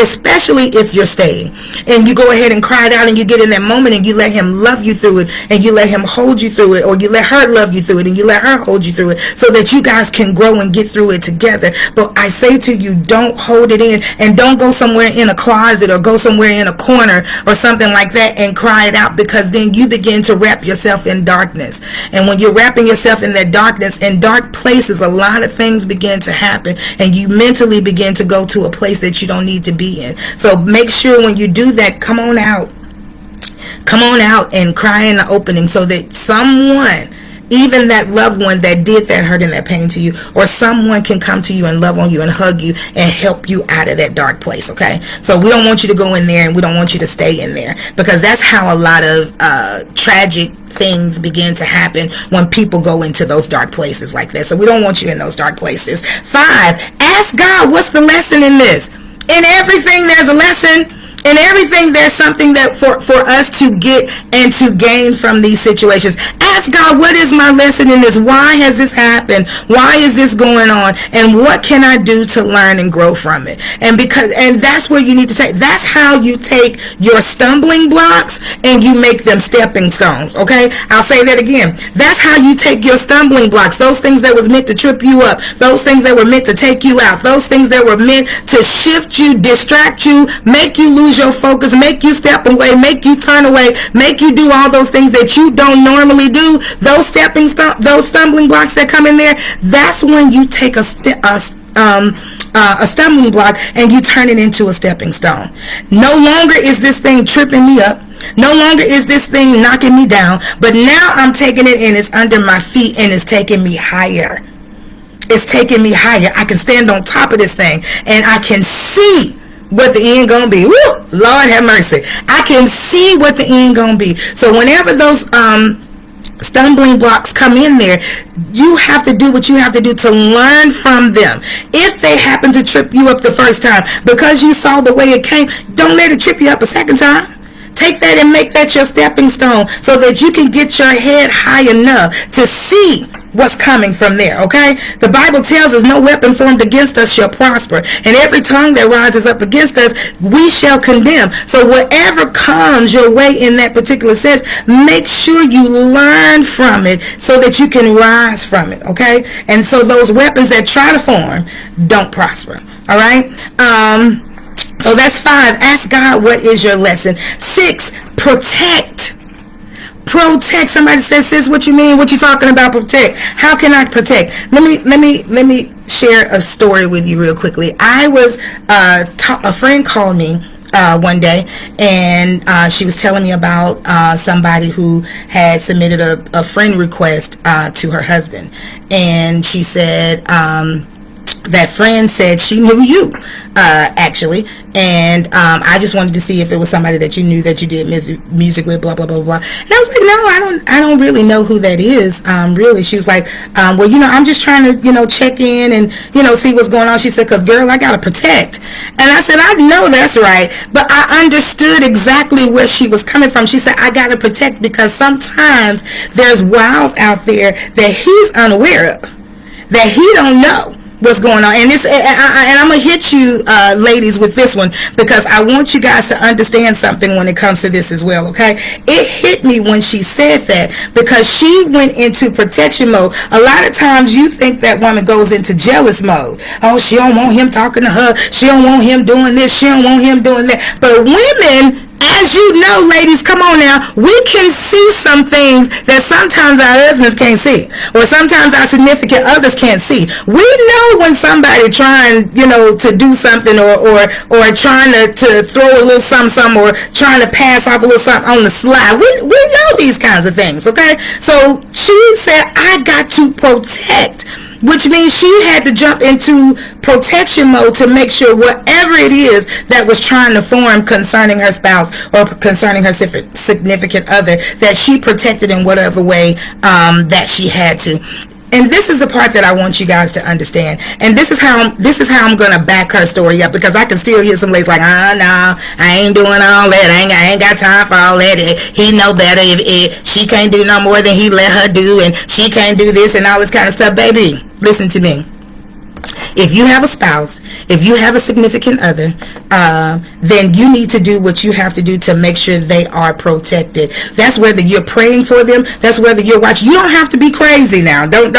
if you're staying, and you go ahead and cry it out, and you get in that moment, and you let him love you through it, and you let him hold you through it, or you let her love you through it, and you let her hold you through it, so that you guys can grow and get through it together. But I say to you, don't hold it in, and don't go somewhere in a closet or go somewhere in a corner or something like that and cry it out, because then you begin to wrap yourself in darkness. And when you're wrapping yourself in that darkness, in dark places, a lot of things begin to happen, and you mentally begin to go to a place that you don't need to be in. So make sure when you do that, come on out and cry in the opening, so that someone, even that loved one that did that hurt and that pain to you, or someone can come to you and love on you and hug you and help you out of that dark place. Okay, so we don't want you to go in there, and we don't want you to stay in there, because that's how a lot of tragic things begin to happen when people go into those dark places like that. So we don't want you in those dark places. 5, ask God, what's the lesson in this? In everything there's a lesson. In everything, there's something that for us to get and to gain from these situations. Ask God, what is my lesson in this? Why has this happened? Why is this going on? And what can I do to learn and grow from it? And that's where you need to say, that's how you take your stumbling blocks and you make them stepping stones. Okay, I'll say that again. That's how you take your stumbling blocks, those things that was meant to trip you up, those things that were meant to take you out, those things that were meant to shift you, distract you, make you lose your focus, make you step away, make you turn away, make you do all those things that you don't normally do. Those stumbling blocks that come in there, that's when you take a stumbling block and you turn it into a stepping stone. No longer is this thing tripping me up. No longer is this thing knocking me down, but now I'm taking it and it's under my feet and it's taking me higher. It's taking me higher. I can stand on top of this thing and I can see what the end gonna be. Woo! Lord have mercy. I can see what the end gonna be. So whenever those stumbling blocks come in there, you have to do what you have to do to learn from them. If they happen to trip you up the first time because you saw the way it came, don't let it trip you up a second time. Take that and make that your stepping stone, so that you can get your head high enough to see what's coming from there. Okay, the Bible tells us no weapon formed against us shall prosper, and every tongue that rises up against us we shall condemn. So whatever comes your way in that particular sense, make sure you learn from it so that you can rise from it. Okay, and so those weapons that try to form don't prosper. All right. So that's 5. Ask God, what is your lesson? 6, protect. Protect. Somebody says, sis, what you mean? What you talking about? Protect. How can I protect? Let me share a story with you real quickly. I was a friend called me one day, and she was telling me about somebody who had submitted a friend request to her husband, and she said that friend said she knew you actually, and I just wanted to see if it was somebody that you knew that you did music with, blah blah blah blah. And I was like, no, I don't really know who that is, really. She was like, well, I'm just trying to check in and see what's going on. She said, because girl, I gotta protect. And I said, I know that's right, but I understood exactly where she was coming from. She said, I gotta protect because sometimes there's wiles out there that he's unaware of, that he don't know what's going on. And I'm gonna hit you ladies with this one, because I want you guys to understand something when it comes to this as well. Okay, it hit me when she said that, because she went into protection mode. A lot of times you think that woman goes into jealous mode. Oh, she don't want him talking to her, she don't want him doing this, she don't want him doing that. But women, as you know, ladies, come on now, we can see some things that sometimes our husbands can't see, or sometimes our significant others can't see. We know when somebody trying, to do something, or trying to throw a little something, or trying to pass off a little something on the slide. We know these kinds of things, okay? So she said, I got to protect, which means she had to jump into protection mode to make sure whatever it is that was trying to form concerning her spouse or concerning her significant other, that she protected in whatever way that she had to. And this is the part that I want you guys to understand. And this is how I'm gonna back her story up, because I can still hear some ladies like, no, I ain't doing all that. I ain't got time for all that. He know better. If she can't do no more than he let her do, and she can't do this and all this kind of stuff. Baby, listen to me. If you have a spouse, if you have a significant other, then you need to do what you have to do to make sure they are protected. That's whether you're praying for them. That's whether you're watching. You don't have to be crazy now. Don't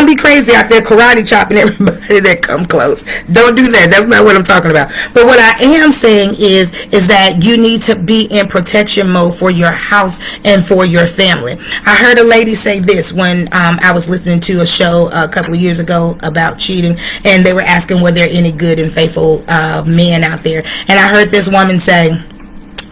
be crazy out there karate chopping everybody that come close. Don't do that. That's not what I'm talking about. But what I am saying is that you need to be in protection mode for your house and for your family. I heard a lady say this when I was listening to a show a couple of years ago about cheating, and they were asking were there any good and faithful men out there. And I heard this woman say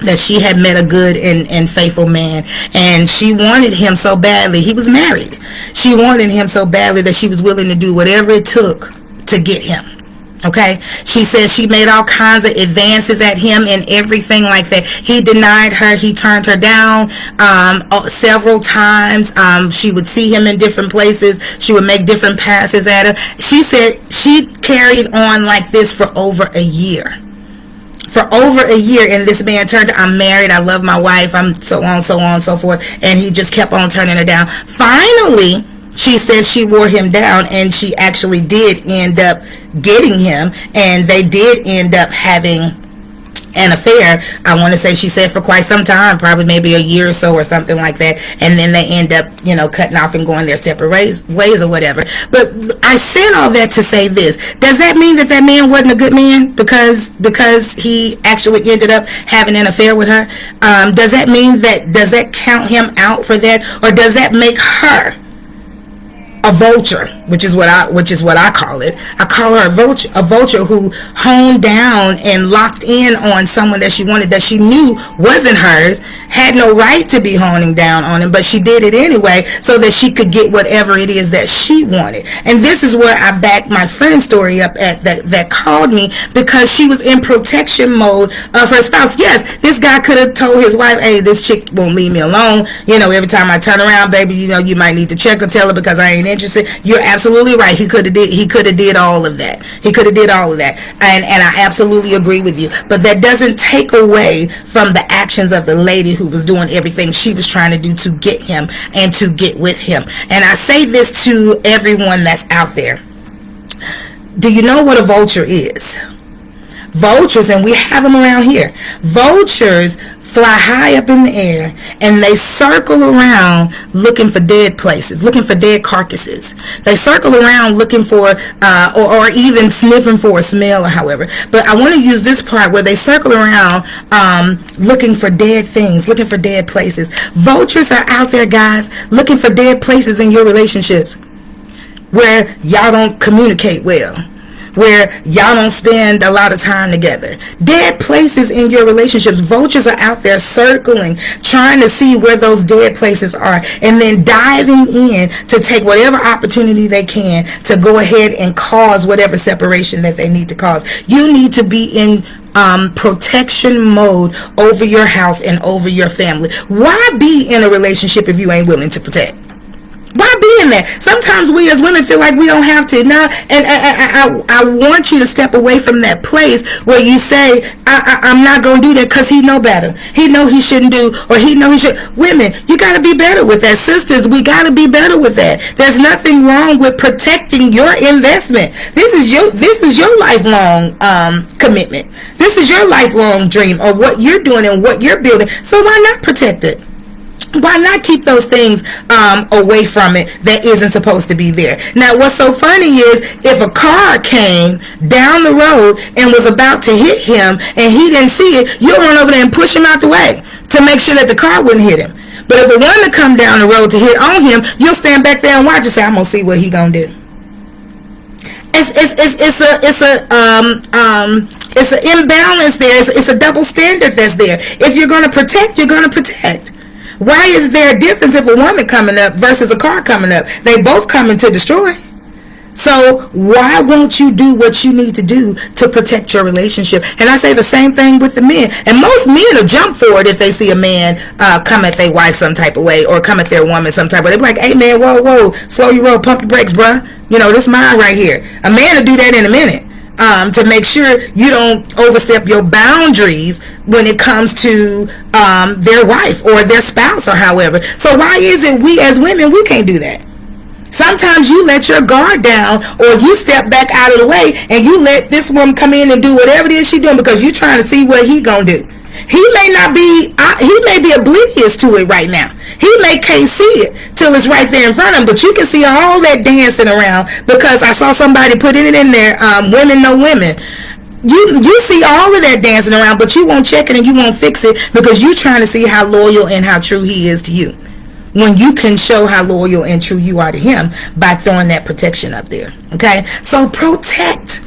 that she had met a good and faithful man, and she wanted him so badly. He was married. She wanted him so badly that she was willing to do whatever it took to get him. Okay, she said she made all kinds of advances at him and everything like that. He denied her. He turned her down several times. She would see him in different places. She would make different passes at him. She said she carried on like this for over a year. And this man turned, I'm married, I love my wife, I'm so on, so forth, and he just kept on turning her down. Finally, she said she wore him down, and she actually did end up getting him, and they did end up having an affair. I want to say she said for quite some time, probably maybe a year or so or something like that, and then they end up, cutting off and going their separate ways or whatever. But I said all that to say this: does that mean that man wasn't a good man because he actually ended up having an affair with her? Does that count him out for that, or does that make her a vulture, which is what I call it? I call her a vulture who honed down and locked in on someone that she wanted, that she knew wasn't hers, had no right to be honing down on him, but she did it anyway so that she could get whatever it is that she wanted. And this is where I back my friend's story up at that called me, because she was in protection mode of her spouse. Yes, this guy could have told his wife, hey, this chick won't leave me alone. Every time I turn around, baby, you might need to check or tell her because I ain't interested. You're absolutely right. He could have did all of that. And I absolutely agree with you. But that doesn't take away from the actions of the lady who was doing everything she was trying to do to get him and to get with him. And I say this to everyone that's out there. Do you know what a vulture is? Vultures, and we have them around here. Vultures fly high up in the air, and they circle around looking for dead places, looking for dead carcasses. They circle around looking for, or even sniffing for a smell, or however. But I want to use this part where they circle around looking for dead things, looking for dead places. Vultures are out there, guys, looking for dead places in your relationships where y'all don't communicate well, where y'all don't spend a lot of time together. Dead places in your relationships. Vultures are out there circling, trying to see where those dead places are, and then diving in to take whatever opportunity they can to go ahead and cause whatever separation that they need to cause. You need to be in protection mode over your house and over your family. Why be in a relationship if you ain't willing to protect? Why be in there? Sometimes we as women feel like we don't have to. Now, and I want you to step away from that place where you say, I'm not going to do that because he know better. He know he shouldn't do, or he know he should. Women, you got to be better with that. Sisters, we got to be better with that. There's nothing wrong with protecting your investment. This is your lifelong commitment. This is your lifelong dream, or what you're doing and what you're building. So why not protect it? Why not keep those things away from it that isn't supposed to be there? Now, what's so funny is if a car came down the road and was about to hit him and he didn't see it, you'll run over there and push him out the way to make sure that the car wouldn't hit him. But if a woman come down the road to hit on him, you'll stand back there and watch and say, I'm gonna see what he gonna do. It's an imbalance there. It's a double standard that's there. If you're gonna protect, you're gonna protect. Why is there a difference if a woman coming up versus a car coming up? They both coming to destroy. So why won't you do what you need to do to protect your relationship? And I say the same thing with the men. And most men will jump for it if they see a man come at their wife some type of way, or come at their woman some type of way. They're like, hey man, whoa, slow your roll, pump your brakes, bruh. You know, this mine right here. A man will do that in a minute. To make sure you don't overstep your boundaries when it comes to their wife or their spouse or however. So why is it we as women, we can't do that? Sometimes you let your guard down, or you step back out of the way and you let this woman come in and do whatever it is she's doing because you're trying to see what he gonna do. He may be oblivious to it right now. He can't see it till it's right there in front of him, but you can see all that dancing around, because I saw somebody putting it in there, women know women. You see all of that dancing around, but you won't check it and you won't fix it because you're trying to see how loyal and how true he is to you, when you can show how loyal and true you are to him by throwing that protection up there. Okay, so protect.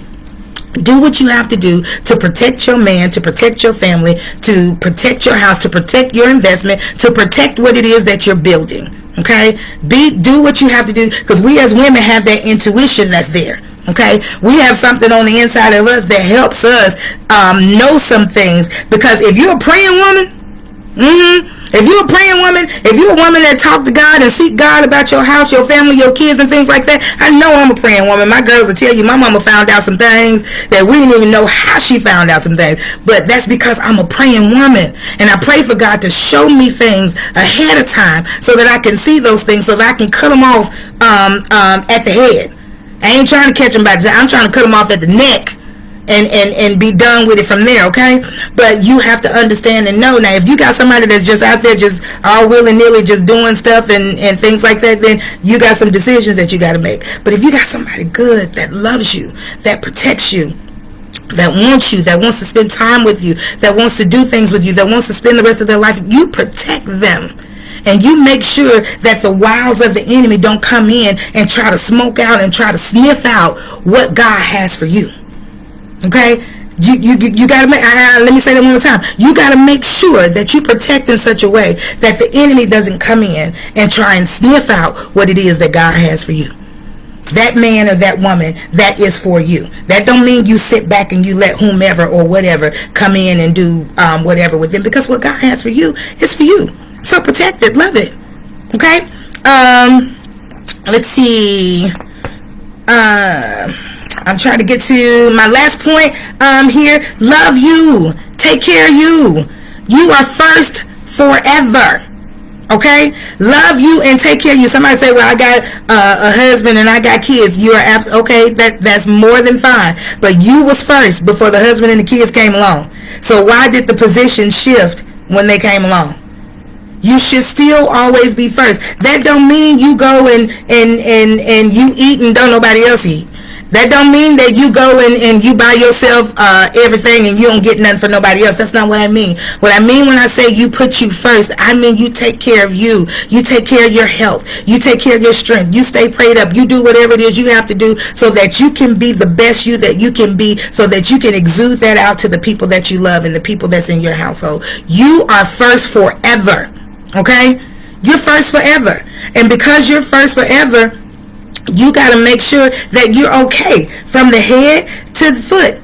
Do what you have to do to protect your man, to protect your family, to protect your house, to protect your investment, to protect what it is that you're building. Okay, do what you have to do, because we as women have that intuition that's there. Okay, we have something on the inside of us that helps us know some things, because if you're a praying woman, if you're a praying woman, if you're a woman that talk to God and seek God about your house, your family, your kids and things like that, I know I'm a praying woman. My girls will tell you my mama found out some things that we didn't even know how she found out some things. But that's because I'm a praying woman, and I pray for God to show me things ahead of time so that I can see those things, so that I can cut them off at the head. I ain't trying to catch them by the, I'm trying to cut them off at the neck. And be done with it from there, okay? But you have to understand and know. Now, if you got somebody that's just out there just all willy-nilly just doing stuff and things like that, then you got some decisions that you got to make. But if you got somebody good that loves you, that protects you, that wants you, that wants to spend time with you, that wants to do things with you, that wants to spend the rest of their life, you protect them. And you make sure that the wiles of the enemy don't come in and try to smoke out and try to sniff out what God has for you. Okay, you gotta make, let me say that one more time. You gotta make sure that you protect in such a way that the enemy doesn't come in and try and sniff out what it is that God has for you. That man or that woman, that is for you. That don't mean you sit back and you let whomever or whatever come in and do whatever with them, because what God has for you is for you. So protect it, love it. Okay. Let's see. I'm trying to get to my last point here. Love you. Take care of you. You are first forever. Okay? Love you and take care of you. Somebody say, well, I got a husband and I got kids. You are okay. That's more than fine. But you was first before the husband and the kids came along. So why did the position shift when they came along? You should still always be first. That don't mean you go and you eat and don't nobody else eat. That don't mean that you go and you buy yourself everything and you don't get nothing for nobody else. That's not what I mean. What I mean when I say you put you first, I mean you take care of you. You take care of your health. You take care of your strength. You stay prayed up. You do whatever it is you have to do so that you can be the best you that you can be, so that you can exude that out to the people that you love and the people that's in your household. You are first forever. Okay? You're first forever. And because you're first forever, you got to make sure that you're okay from the head to the foot,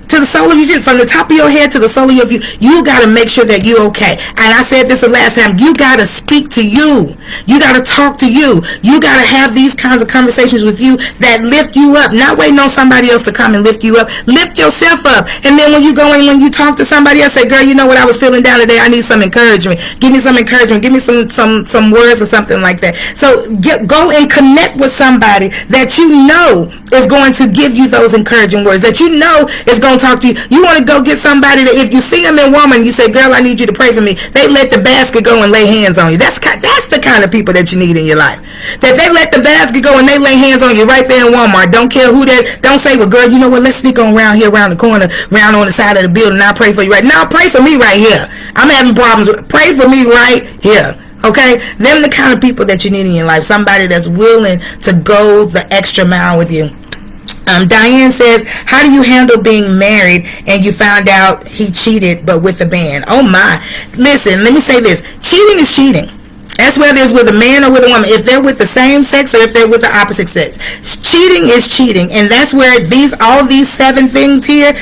to the sole of your feet, from the top of your head to the sole of your feet. You got to make sure that you're okay. And I said this the last time. You got to speak to you. You got to talk to you. You got to have these kinds of conversations with you that lift you up. Not waiting on somebody else to come and lift you up. Lift yourself up. And then when you go in, when you talk to somebody else, say, girl, you know what, I was feeling down today. I need some encouragement. Give me some encouragement. Give me some words or something like that. So go and connect with somebody that you know is going to give you those encouraging words, that you know is going to talk to you. You want to go get somebody that if you see them in Walmart and you say, girl, I need you to pray for me, they let the basket go and lay hands on you. That's the kind of people that you need in your life. That they let the basket go and they lay hands on you right there in Walmart. Don't care who that, don't say, well, girl, you know what, let's sneak on around here, around the corner, around on the side of the building, I'll pray for you right now. Pray for me right here. I'm having problems. Pray for me right here. Okay? Them the kind of people that you need in your life. Somebody that's willing to go the extra mile with you. Diane says, how do you handle being married and you found out he cheated but with a band? Oh my. Listen, let me say this. Cheating is cheating. That's whether it's with a man or with a woman. If they're with the same sex or if they're with the opposite sex, cheating is cheating, and that's where all these 7 things here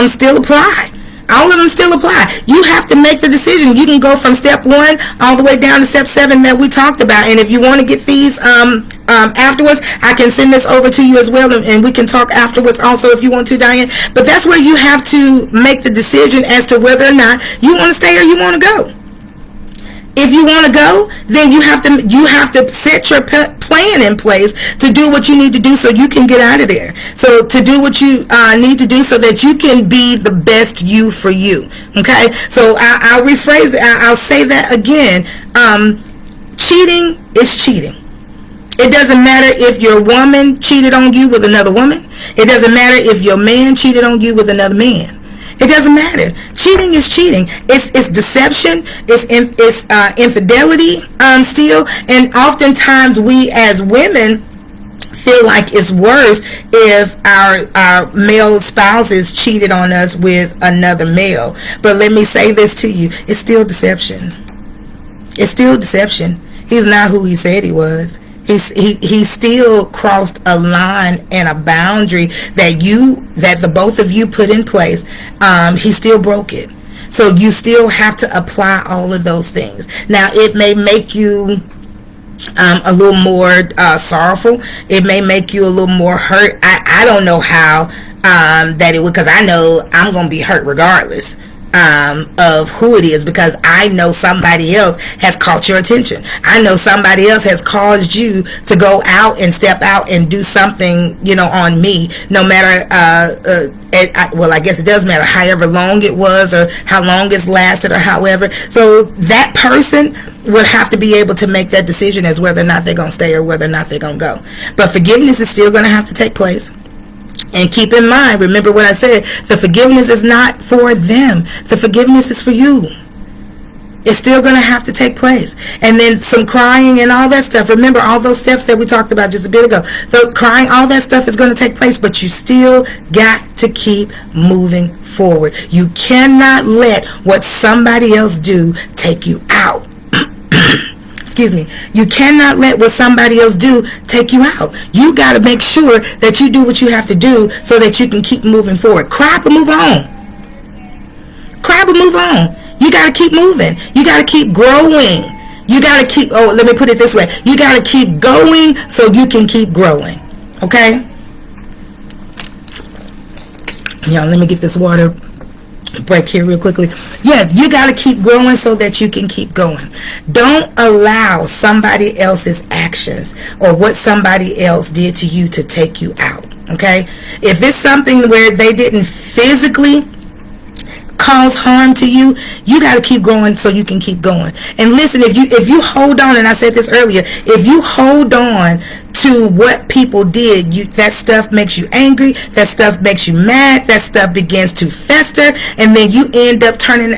still apply. All of them still apply. You have to make the decision. You can go from step 1 all the way down to step 7 that we talked about. And if you want to get these afterwards, I can send this over to you as well, and we can talk afterwards also if you want to, Diane. But that's where you have to make the decision as to whether or not you want to stay or you want to go. If you want to go, then you have to set your plan in place to do what you need to do so you can get out of there. So to do what you need to do so that you can be the best you for you. Okay? So I'll rephrase it. I'll say that again. Cheating is cheating. It doesn't matter if your woman cheated on you with another woman. It doesn't matter if your man cheated on you with another man. It doesn't matter. Cheating is cheating. It's deception. It's infidelity still. And oftentimes we as women feel like it's worse if our male spouses cheated on us with another male. But let me say this to you. It's still deception. It's still deception. He's not who he said he was. He still crossed a line and a boundary that the both of you put in place. He still broke it. So you still have to apply all of those things. Now it may make you a little more sorrowful. It may make you a little more hurt. I don't know how that it would, because I know I'm going to be hurt regardless of who it is, because I know somebody else has caught your attention. I know somebody else has caused you to go out and step out and do something, on me, no matter, I guess it does matter, however long it was or how long it's lasted or however. So that person would have to be able to make that decision as whether or not they're going to stay or whether or not they're going to go. But forgiveness is still going to have to take place. And keep in mind, remember what I said, the forgiveness is not for them. The forgiveness is for you. It's still going to have to take place. And then some crying and all that stuff. Remember all those steps that we talked about just a bit ago. The crying, all that stuff is going to take place, but you still got to keep moving forward. You cannot let what somebody else do take you out. Excuse me. You cannot let what somebody else do take you out. You got to make sure that you do what you have to do so that you can keep moving forward. Cry but move on. Cry but move on. You got to keep moving. You got to keep growing. You got to keep, let me put it this way. You got to keep going so you can keep growing. Okay? Y'all, let me get this water break here real quickly. Yes, you got to keep growing so that you can keep going. Don't allow somebody else's actions or what somebody else did to you to take you out. Okay? If it's something where they didn't physically cause harm to you, you got to keep growing so you can keep going. And listen, if you hold on, and I said this earlier, if you hold on to what people did, that stuff makes you angry, that stuff makes you mad, that stuff begins to fester, and then you end up turning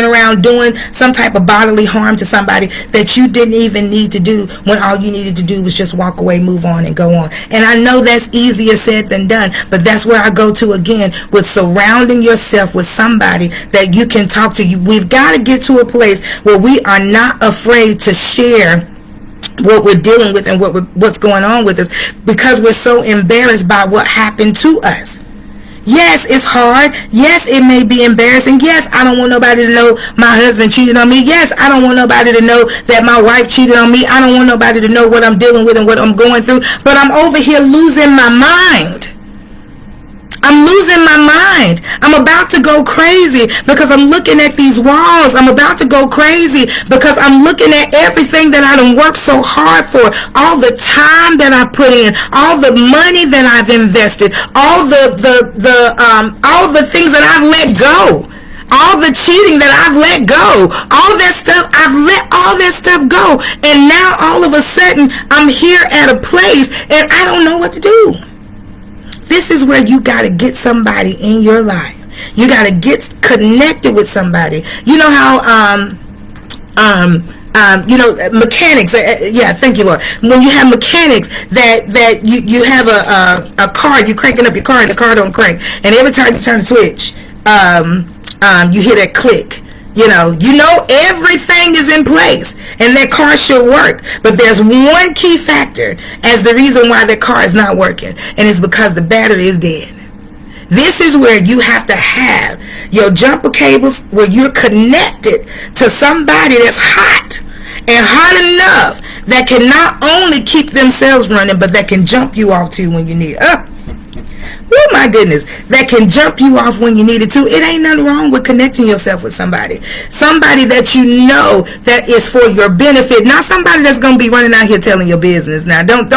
around doing some type of bodily harm to somebody that you didn't even need to do, when all you needed to do was just walk away, move on, and go on. And I know that's easier said than done, but that's where I go to again with surrounding yourself with somebody that you can talk to. We've got to get to a place where we are not afraid to share what we're dealing with and what's going on with us, because we're so embarrassed by what happened to us. Yes, it's hard. Yes, it may be embarrassing. Yes, I don't want nobody to know my husband cheated on me. Yes, I don't want nobody to know that my wife cheated on me. I don't want nobody to know what I'm dealing with and what I'm going through. But I'm over here losing my mind. I'm losing my mind. I'm about to go crazy because I'm looking at these walls. I'm about to go crazy because I'm looking at everything that I done worked so hard for, all the time that I put in, all the money that I've invested, all the things that I've let go, all the cheating that I've let go, all that stuff, I've let all that stuff go. And now all of a sudden I'm here at a place and I don't know what to do. This is where you got to get somebody in your life. You got to get connected with somebody. You know how, mechanics. Yeah, thank you, Lord. When you have mechanics that you have a car, you're cranking up your car and the car don't crank. And every time you turn the switch, you hear that click. You know everything is in place and that car should work, but there's one key factor as the reason why that car is not working, and it's because the battery is dead. This is where you have to have your jumper cables, where you're connected to somebody that's hot and hot enough that can not only keep themselves running, but that can jump you off too when you need it. Oh my goodness, that can jump you off when you need it to. It ain't nothing wrong with connecting yourself with somebody that you know that is for your benefit, not somebody that's gonna be running out here telling your business. Now don't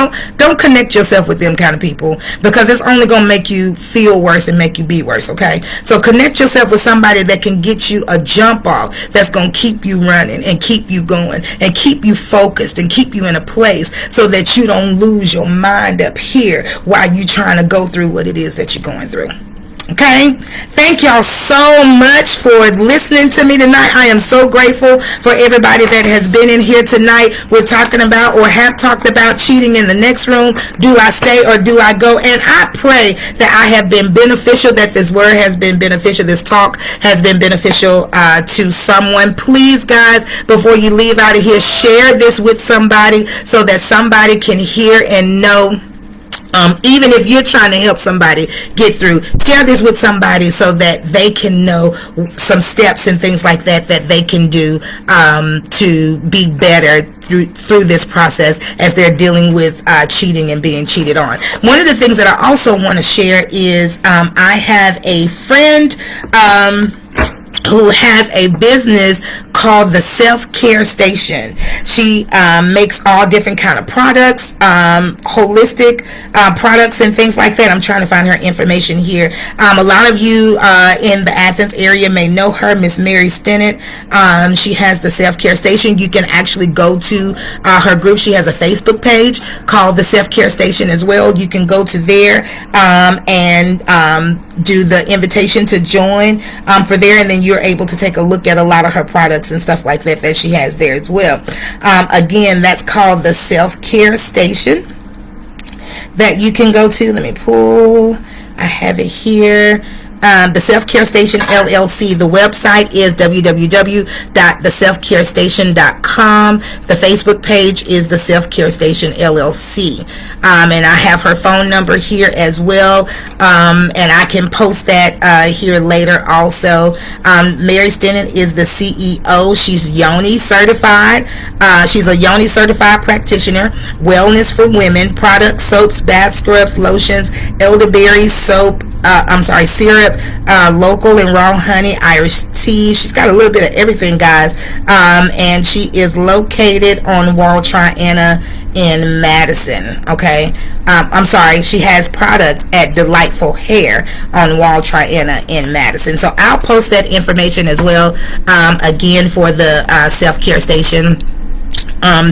connect yourself with them kind of people, because it's only gonna make you feel worse and make you be worse. Okay, so connect yourself with somebody that can get you a jump off, that's gonna keep you running and keep you going and keep you focused and keep you in a place so that you don't lose your mind up here while you trying to go through what it is that you're going through. Okay, thank y'all so much for listening to me tonight. I am so grateful for everybody that has been in here tonight. We're talking about, or have talked about, cheating in the next room. Do I stay or do I go? And I pray that I have been beneficial, that this word has been beneficial, this talk has been beneficial to someone. Please, guys, before you leave out of here, share this with somebody so that somebody can hear and know. Even if you're trying to help somebody get through, share this with somebody so that they can know some steps and things like that they can do to be better through this process as they're dealing with cheating and being cheated on. One of the things that I also want to share is I have a friend who has a business called the Self-Care Station. She makes all different kind of products, holistic products and things like that. I'm trying to find her information here. A lot of you in the Athens area may know her, Miss Mary Stinnett. She has the Self-Care Station. You can actually go to her group. She has a Facebook page called the Self-Care Station as well. You can go to there and do the invitation to join for there, and then you're able to take a look at a lot of her products and stuff like that she has there as well. Again, that's called the Self-Care Station that you can go to. Let me pull. I have it here. The Self-Care Station LLC. The website is www.theselfcarestation.com. The Facebook page is the Self-Care Station LLC. And I have her phone number here as well. And I can post that here later also. Mary Stinnett is the CEO. She's Yoni certified. She's a Yoni certified practitioner. Wellness for women. Products, soaps, bath scrubs, lotions, elderberry soap, syrup, local and raw honey, Irish tea. She's got a little bit of everything, guys. And she is located on Wall Triana in Madison. Okay. She has products at Delightful Hair on Wall Triana in Madison. So I'll post that information as well, again, for the Self-Care Station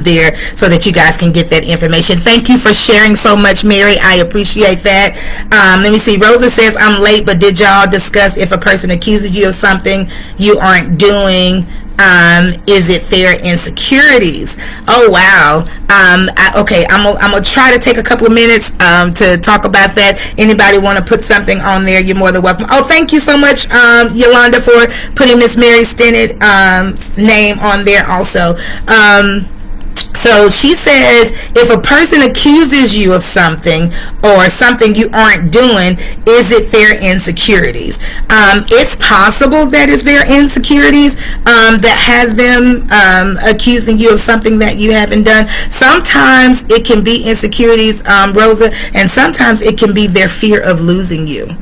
there, so that you guys can get that information. Thank you for sharing so much, Mary. I appreciate that. Let me see. Rosa says, I'm late, but did y'all discuss if a person accuses you of something you aren't doing? Is it their insecurities? Oh wow. Okay, I'm gonna try to take a couple of minutes to talk about that. Anybody want to put something on there, you're more than welcome. Oh, thank you so much, Yolanda, for putting Miss Mary Stinnett's name on there also. So she says, if a person accuses you of something or something you aren't doing, is it their insecurities? It's possible that it's their insecurities that has them accusing you of something that you haven't done. Sometimes it can be insecurities, Rosa, and sometimes it can be their fear of losing you.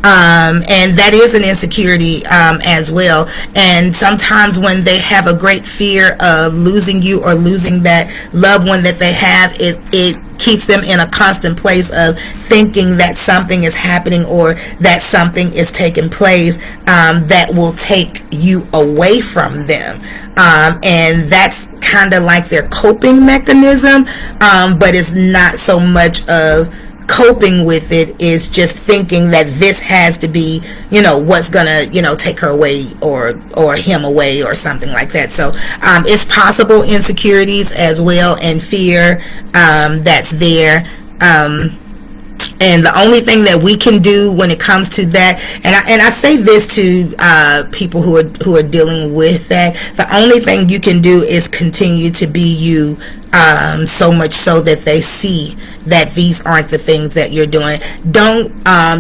And that is an insecurity as well. And sometimes when they have a great fear of losing you or losing that loved one that they have, it keeps them in a constant place of thinking that something is happening or that something is taking place that will take you away from them. And that's kind of like their coping mechanism, but it's not so much of coping with it, is just thinking that this has to be, what's gonna, take her away or him away or something like that. So it's possible insecurities as well, and fear that's there. And the only thing that we can do when it comes to that, and I say this to people who are dealing with that, the only thing you can do is continue to be you, so much so that they see that these aren't the things that you're doing. Don't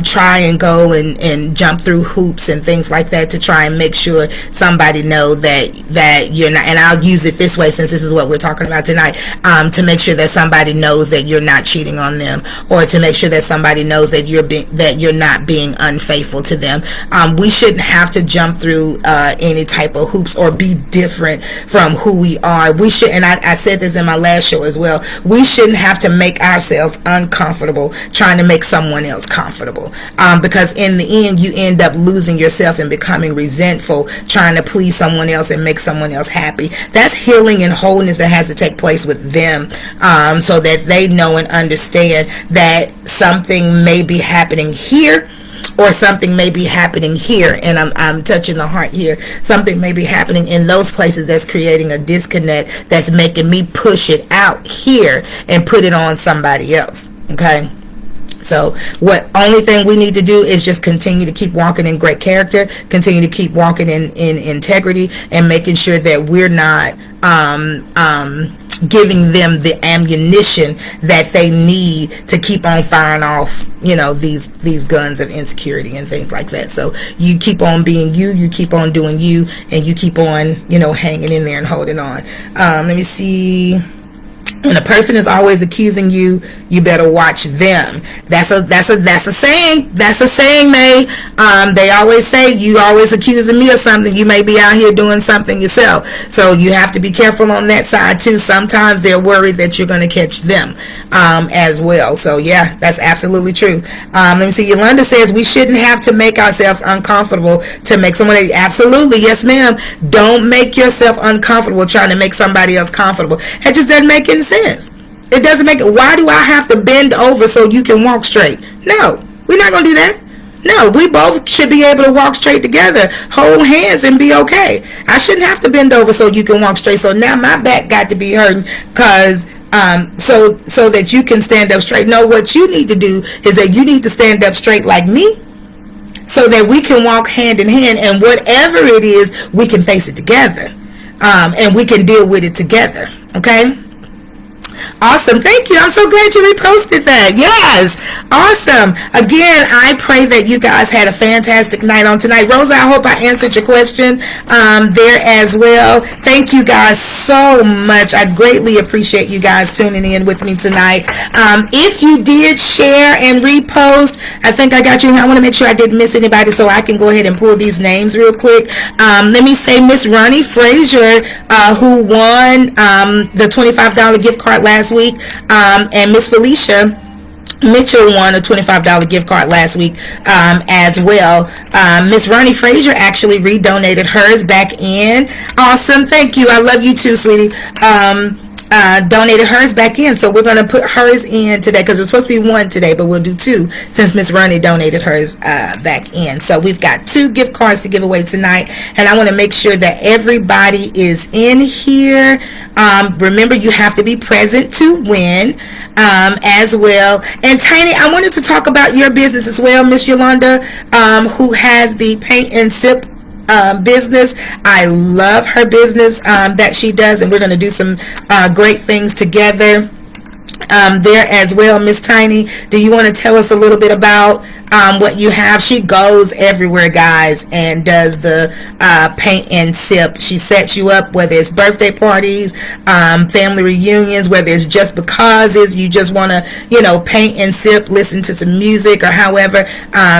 try and go and jump through hoops and things like that to try and make sure somebody know that you're not, and I'll use it this way since this is what we're talking about tonight, to make sure that somebody knows that you're not cheating on them, or to make sure that somebody knows that you're not being unfaithful to them. We shouldn't have to jump through any type of hoops or be different from who we are. We should, and I said this in my last show as well, we shouldn't have to make ourselves uncomfortable trying to make someone else comfortable, because in the end you end up losing yourself and becoming resentful trying to please someone else and make someone else happy. That's healing and wholeness that has to take place with them, so that they know and understand that something may be happening here, or something may be happening here, and I'm touching the heart here. Something may be happening in those places that's creating a disconnect that's making me push it out here and put it on somebody else. Okay? So what only thing we need to do is just continue to keep walking in great character, continue to keep walking in integrity, and making sure that we're not giving them the ammunition that they need to keep on firing off, these guns of insecurity and things like that. So you keep on being you keep on doing you, and you keep on, hanging in there and holding on. Let me see. When a person is always accusing you, you better watch them. That's a saying. That's a saying, May. They always say, you always accusing me of something. You may be out here doing something yourself. So you have to be careful on that side too. Sometimes they're worried that you're going to catch them as well. So yeah, that's absolutely true. Let me see. Yolanda says we shouldn't have to make ourselves uncomfortable to make someone else. Absolutely, yes, ma'am. Don't make yourself uncomfortable trying to make somebody else comfortable. It just doesn't make any sense. It doesn't make it. Why do I have to bend over so you can walk straight? No, we're not going to do that. No, we both should be able to walk straight together, hold hands, and be okay. I shouldn't have to bend over so you can walk straight. So now my back got to be hurting because so that you can stand up straight. No, what you need to do is that you need to stand up straight like me, so that we can walk hand in hand, and whatever it is, we can face it together, and we can deal with it together. Okay. Awesome. Thank you. I'm so glad you reposted that. Yes. Awesome. Again, I pray that you guys had a fantastic night on tonight. Rosa, I hope I answered your question there as well. Thank you guys so much. I greatly appreciate you guys tuning in with me tonight. If you did share and repost, I think I got you. I want to make sure I didn't miss anybody, so I can go ahead and pull these names real quick. Let me say Miss Ronnie Frazier, who won the $25 gift card last week, and Miss Felicia Mitchell won a $25 gift card last week as well. Miss Ronnie Frazier actually redonated hers back in. Awesome. Thank you. I love you too, sweetie. Donated hers back in, so we're going to put hers in today because it's supposed to be one today, but we'll do two since Miss Ronnie donated hers back in. So we've got 2 gift cards to give away tonight, and I want to make sure that everybody is in here. Remember, you have to be present to win as well. And Tiny, I wanted to talk about your business as well, Miss Yolanda, who has the Paint and Sip business. I love her business that she does, and we're going to do some great things together there as well. Miss Tiny, do you want to tell us a little bit about what you have? She goes everywhere, guys, and does the Paint and Sip. She sets you up, whether it's birthday parties, family reunions, whether it's just because you just want to, paint and sip, listen to some music, or however.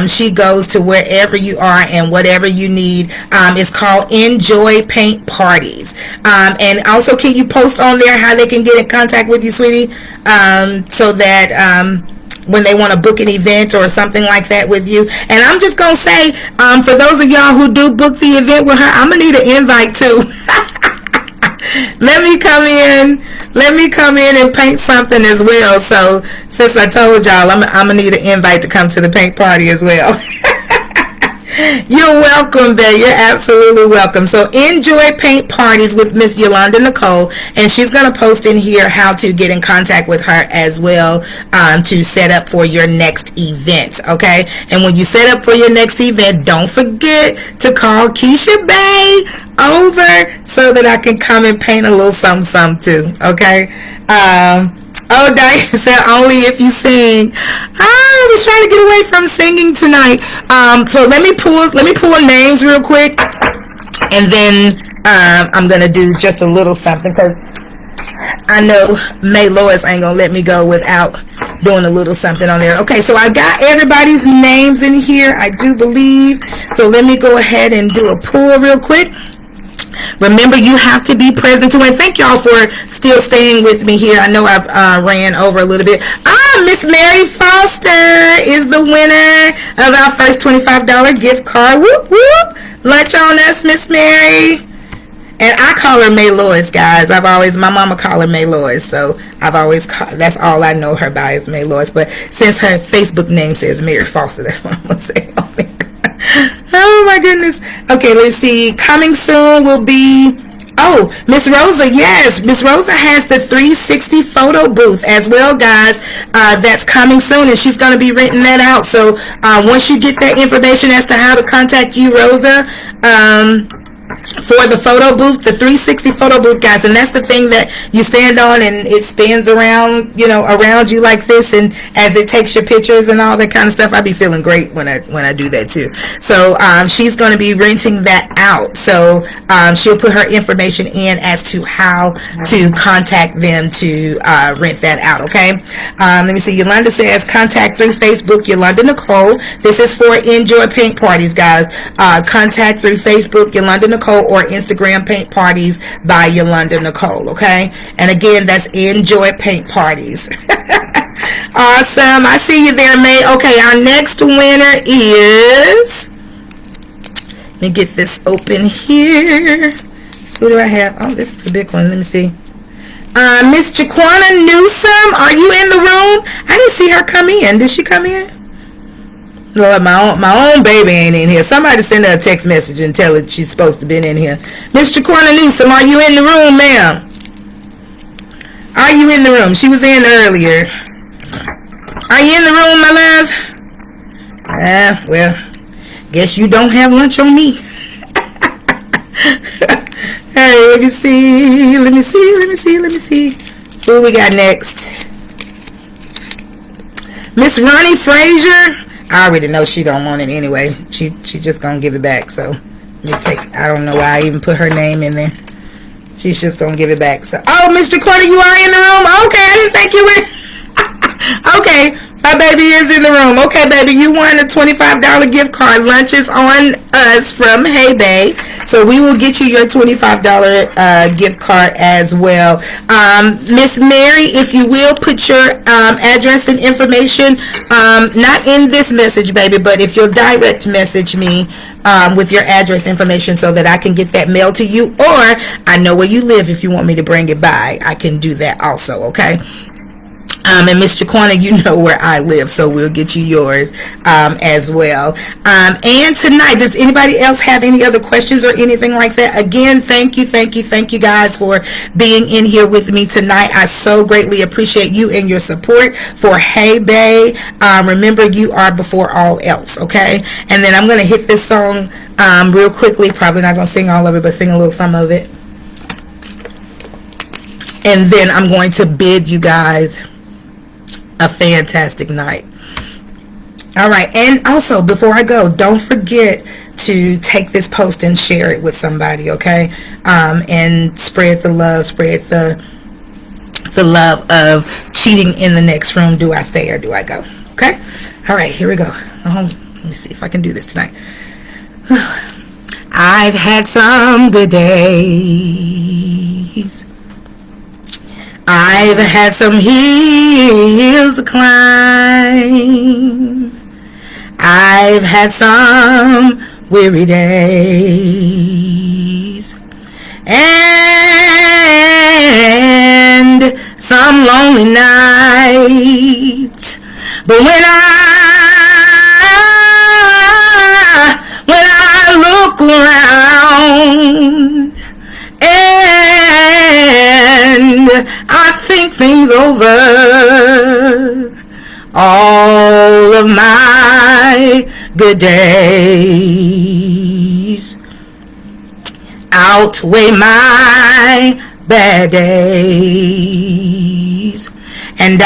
She goes to wherever you are and whatever you need. It's called Enjoy Paint Parties. And also, can you post on there how they can get in contact with you, sweetie, so that when they want to book an event or something like that with you? And I'm just going to say, for those of y'all who do book the event with her, I'm going to need an invite too. Let me come in and paint something as well. So since I told y'all, I'm going to need an invite to come to the paint party as well. You're welcome, babe. You're absolutely welcome. So enjoy paint parties with Miss Yolanda Nicole, and she's going to post in here how to get in contact with her as well, to set up for your next event, okay? And when you set up for your next event, don't forget to call Keisha Bay over so that I can come and paint a little something too, okay? Oh, Diane said only if you sing. I was trying to get away from singing tonight. So let me pull names real quick, and then I'm gonna do just a little something because I know May Lois ain't gonna let me go without doing a little something on there. Okay, so I got everybody's names in here, I do believe. So let me go ahead and do a pull real quick. Remember, you have to be present to win. Thank y'all for still staying with me here. I know I've ran over a little bit. Miss Mary Foster is the winner of our first $25 gift card. Whoop, whoop. Lunch on us, Miss Mary. And I call her May Lois, guys. My mama call her May Lois, so that's all I know her by is May Lois. But since her Facebook name says Mary Foster, that's what I'm going to say on there. Oh my goodness. Okay, let's see. Coming soon will be, Miss Rosa. Yes, Miss Rosa has the 360 photo booth as well, guys. That's coming soon, and she's going to be renting that out. So once you get that information as to how to contact you, Rosa, for the photo booth, the 360 photo booth, guys, and that's the thing that you stand on and it spins around, around you like this, and as it takes your pictures and all that kind of stuff. I be feeling great when I do that too. So she's going to be renting that out. So she'll put her information in as to how to contact them to rent that out. Okay. Let me see. Yolanda says contact through Facebook, Yolanda Nicole. This is for Enjoy Paint Parties, guys. Contact through Facebook, Yolanda Nicole, or Instagram Paint Parties by Yolanda Nicole, okay? And again, that's Enjoy Paint Parties. Awesome. I see you there, May. Okay, our next winner is, let me get this open here. Who do I have? Oh, this is a big one. Let me see. Miss Jaquana Newsom, are you in the room? I didn't see her come in. Did she come in? Lord, my own baby ain't in here. Somebody send her a text message and tell her she's supposed to be in here. Miss Jaquana Newsom, are you in the room, ma'am? Are you in the room? She was in earlier. Are you in the room, my love? Well, guess you don't have lunch on me. Alright, let me see. Who we got next? Miss Ronnie Frazier. I already know she don't want it anyway. She just gonna give it back. So I don't know why I even put her name in there. She's just gonna give it back. So, Mr. Corner, you are in the room. Okay, I didn't think you were. Okay, my baby is in the room. Okay, baby, you won a $25 gift card. Lunch is on us from Hey Bay. So we will get you your $25 gift card as well. Miss Mary, if you will, put your address and information, not in this message, baby, but if you'll direct message me with your address information so that I can get that mailed to you, or I know where you live if you want me to bring it by. I can do that also, okay? And Miss Jaquana, you know where I live, so we'll get you yours as well. And tonight, does anybody else have any other questions or anything like that? Again, thank you guys for being in here with me tonight. I so greatly appreciate you and your support for Hey Bay. Remember, you are before all else, okay? And then I'm going to hit this song real quickly. Probably not going to sing all of it, but sing a little some of it. And then I'm going to bid you guys a fantastic night. All right, and also before I go, don't forget to take this post and share it with somebody, okay? And spread the love, spread the love of cheating in the next room. Do I stay or do I go? Okay. All right, here we go. Let me see if I can do this tonight. I've had some good days. I've had some hills to climb. I've had some weary days and some lonely nights. But when I think things over. All of my good days outweigh my bad days, and I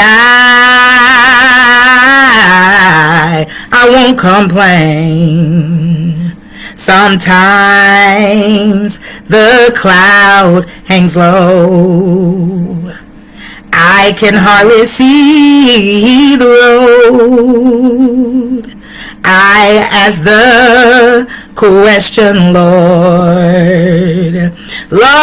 won't complain. Sometimes the cloud hangs low, I can hardly see the road. I ask the question, Lord, why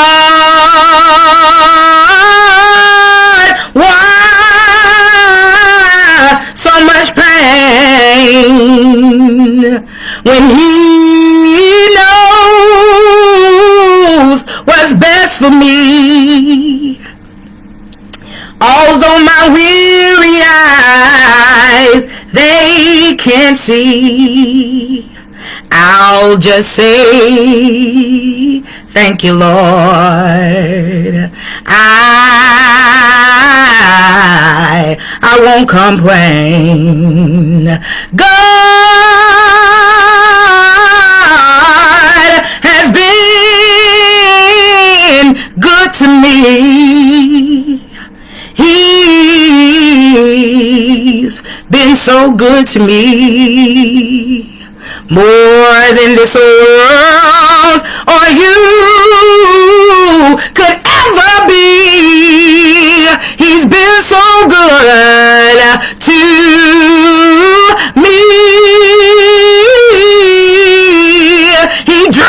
so much pain when He knows what's best for me? Although my weary eyes, they can't see, I'll just say, thank you, Lord. I won't complain. God has been good to me. He's been so good to me, more than this world or you could ever be. He's been so good to me. He dried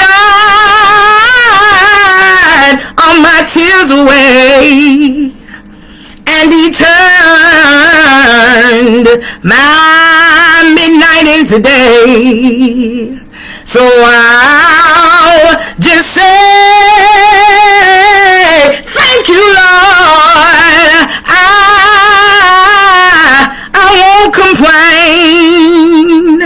all my tears away, and He turned my midnight into day. So I'll just say, thank you, Lord. I won't complain.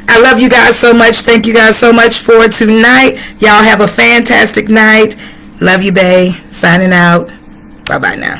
I love you guys so much. Thank you guys so much for tonight. Y'all have a fantastic night. Love you, bae. Signing out. Bye-bye now.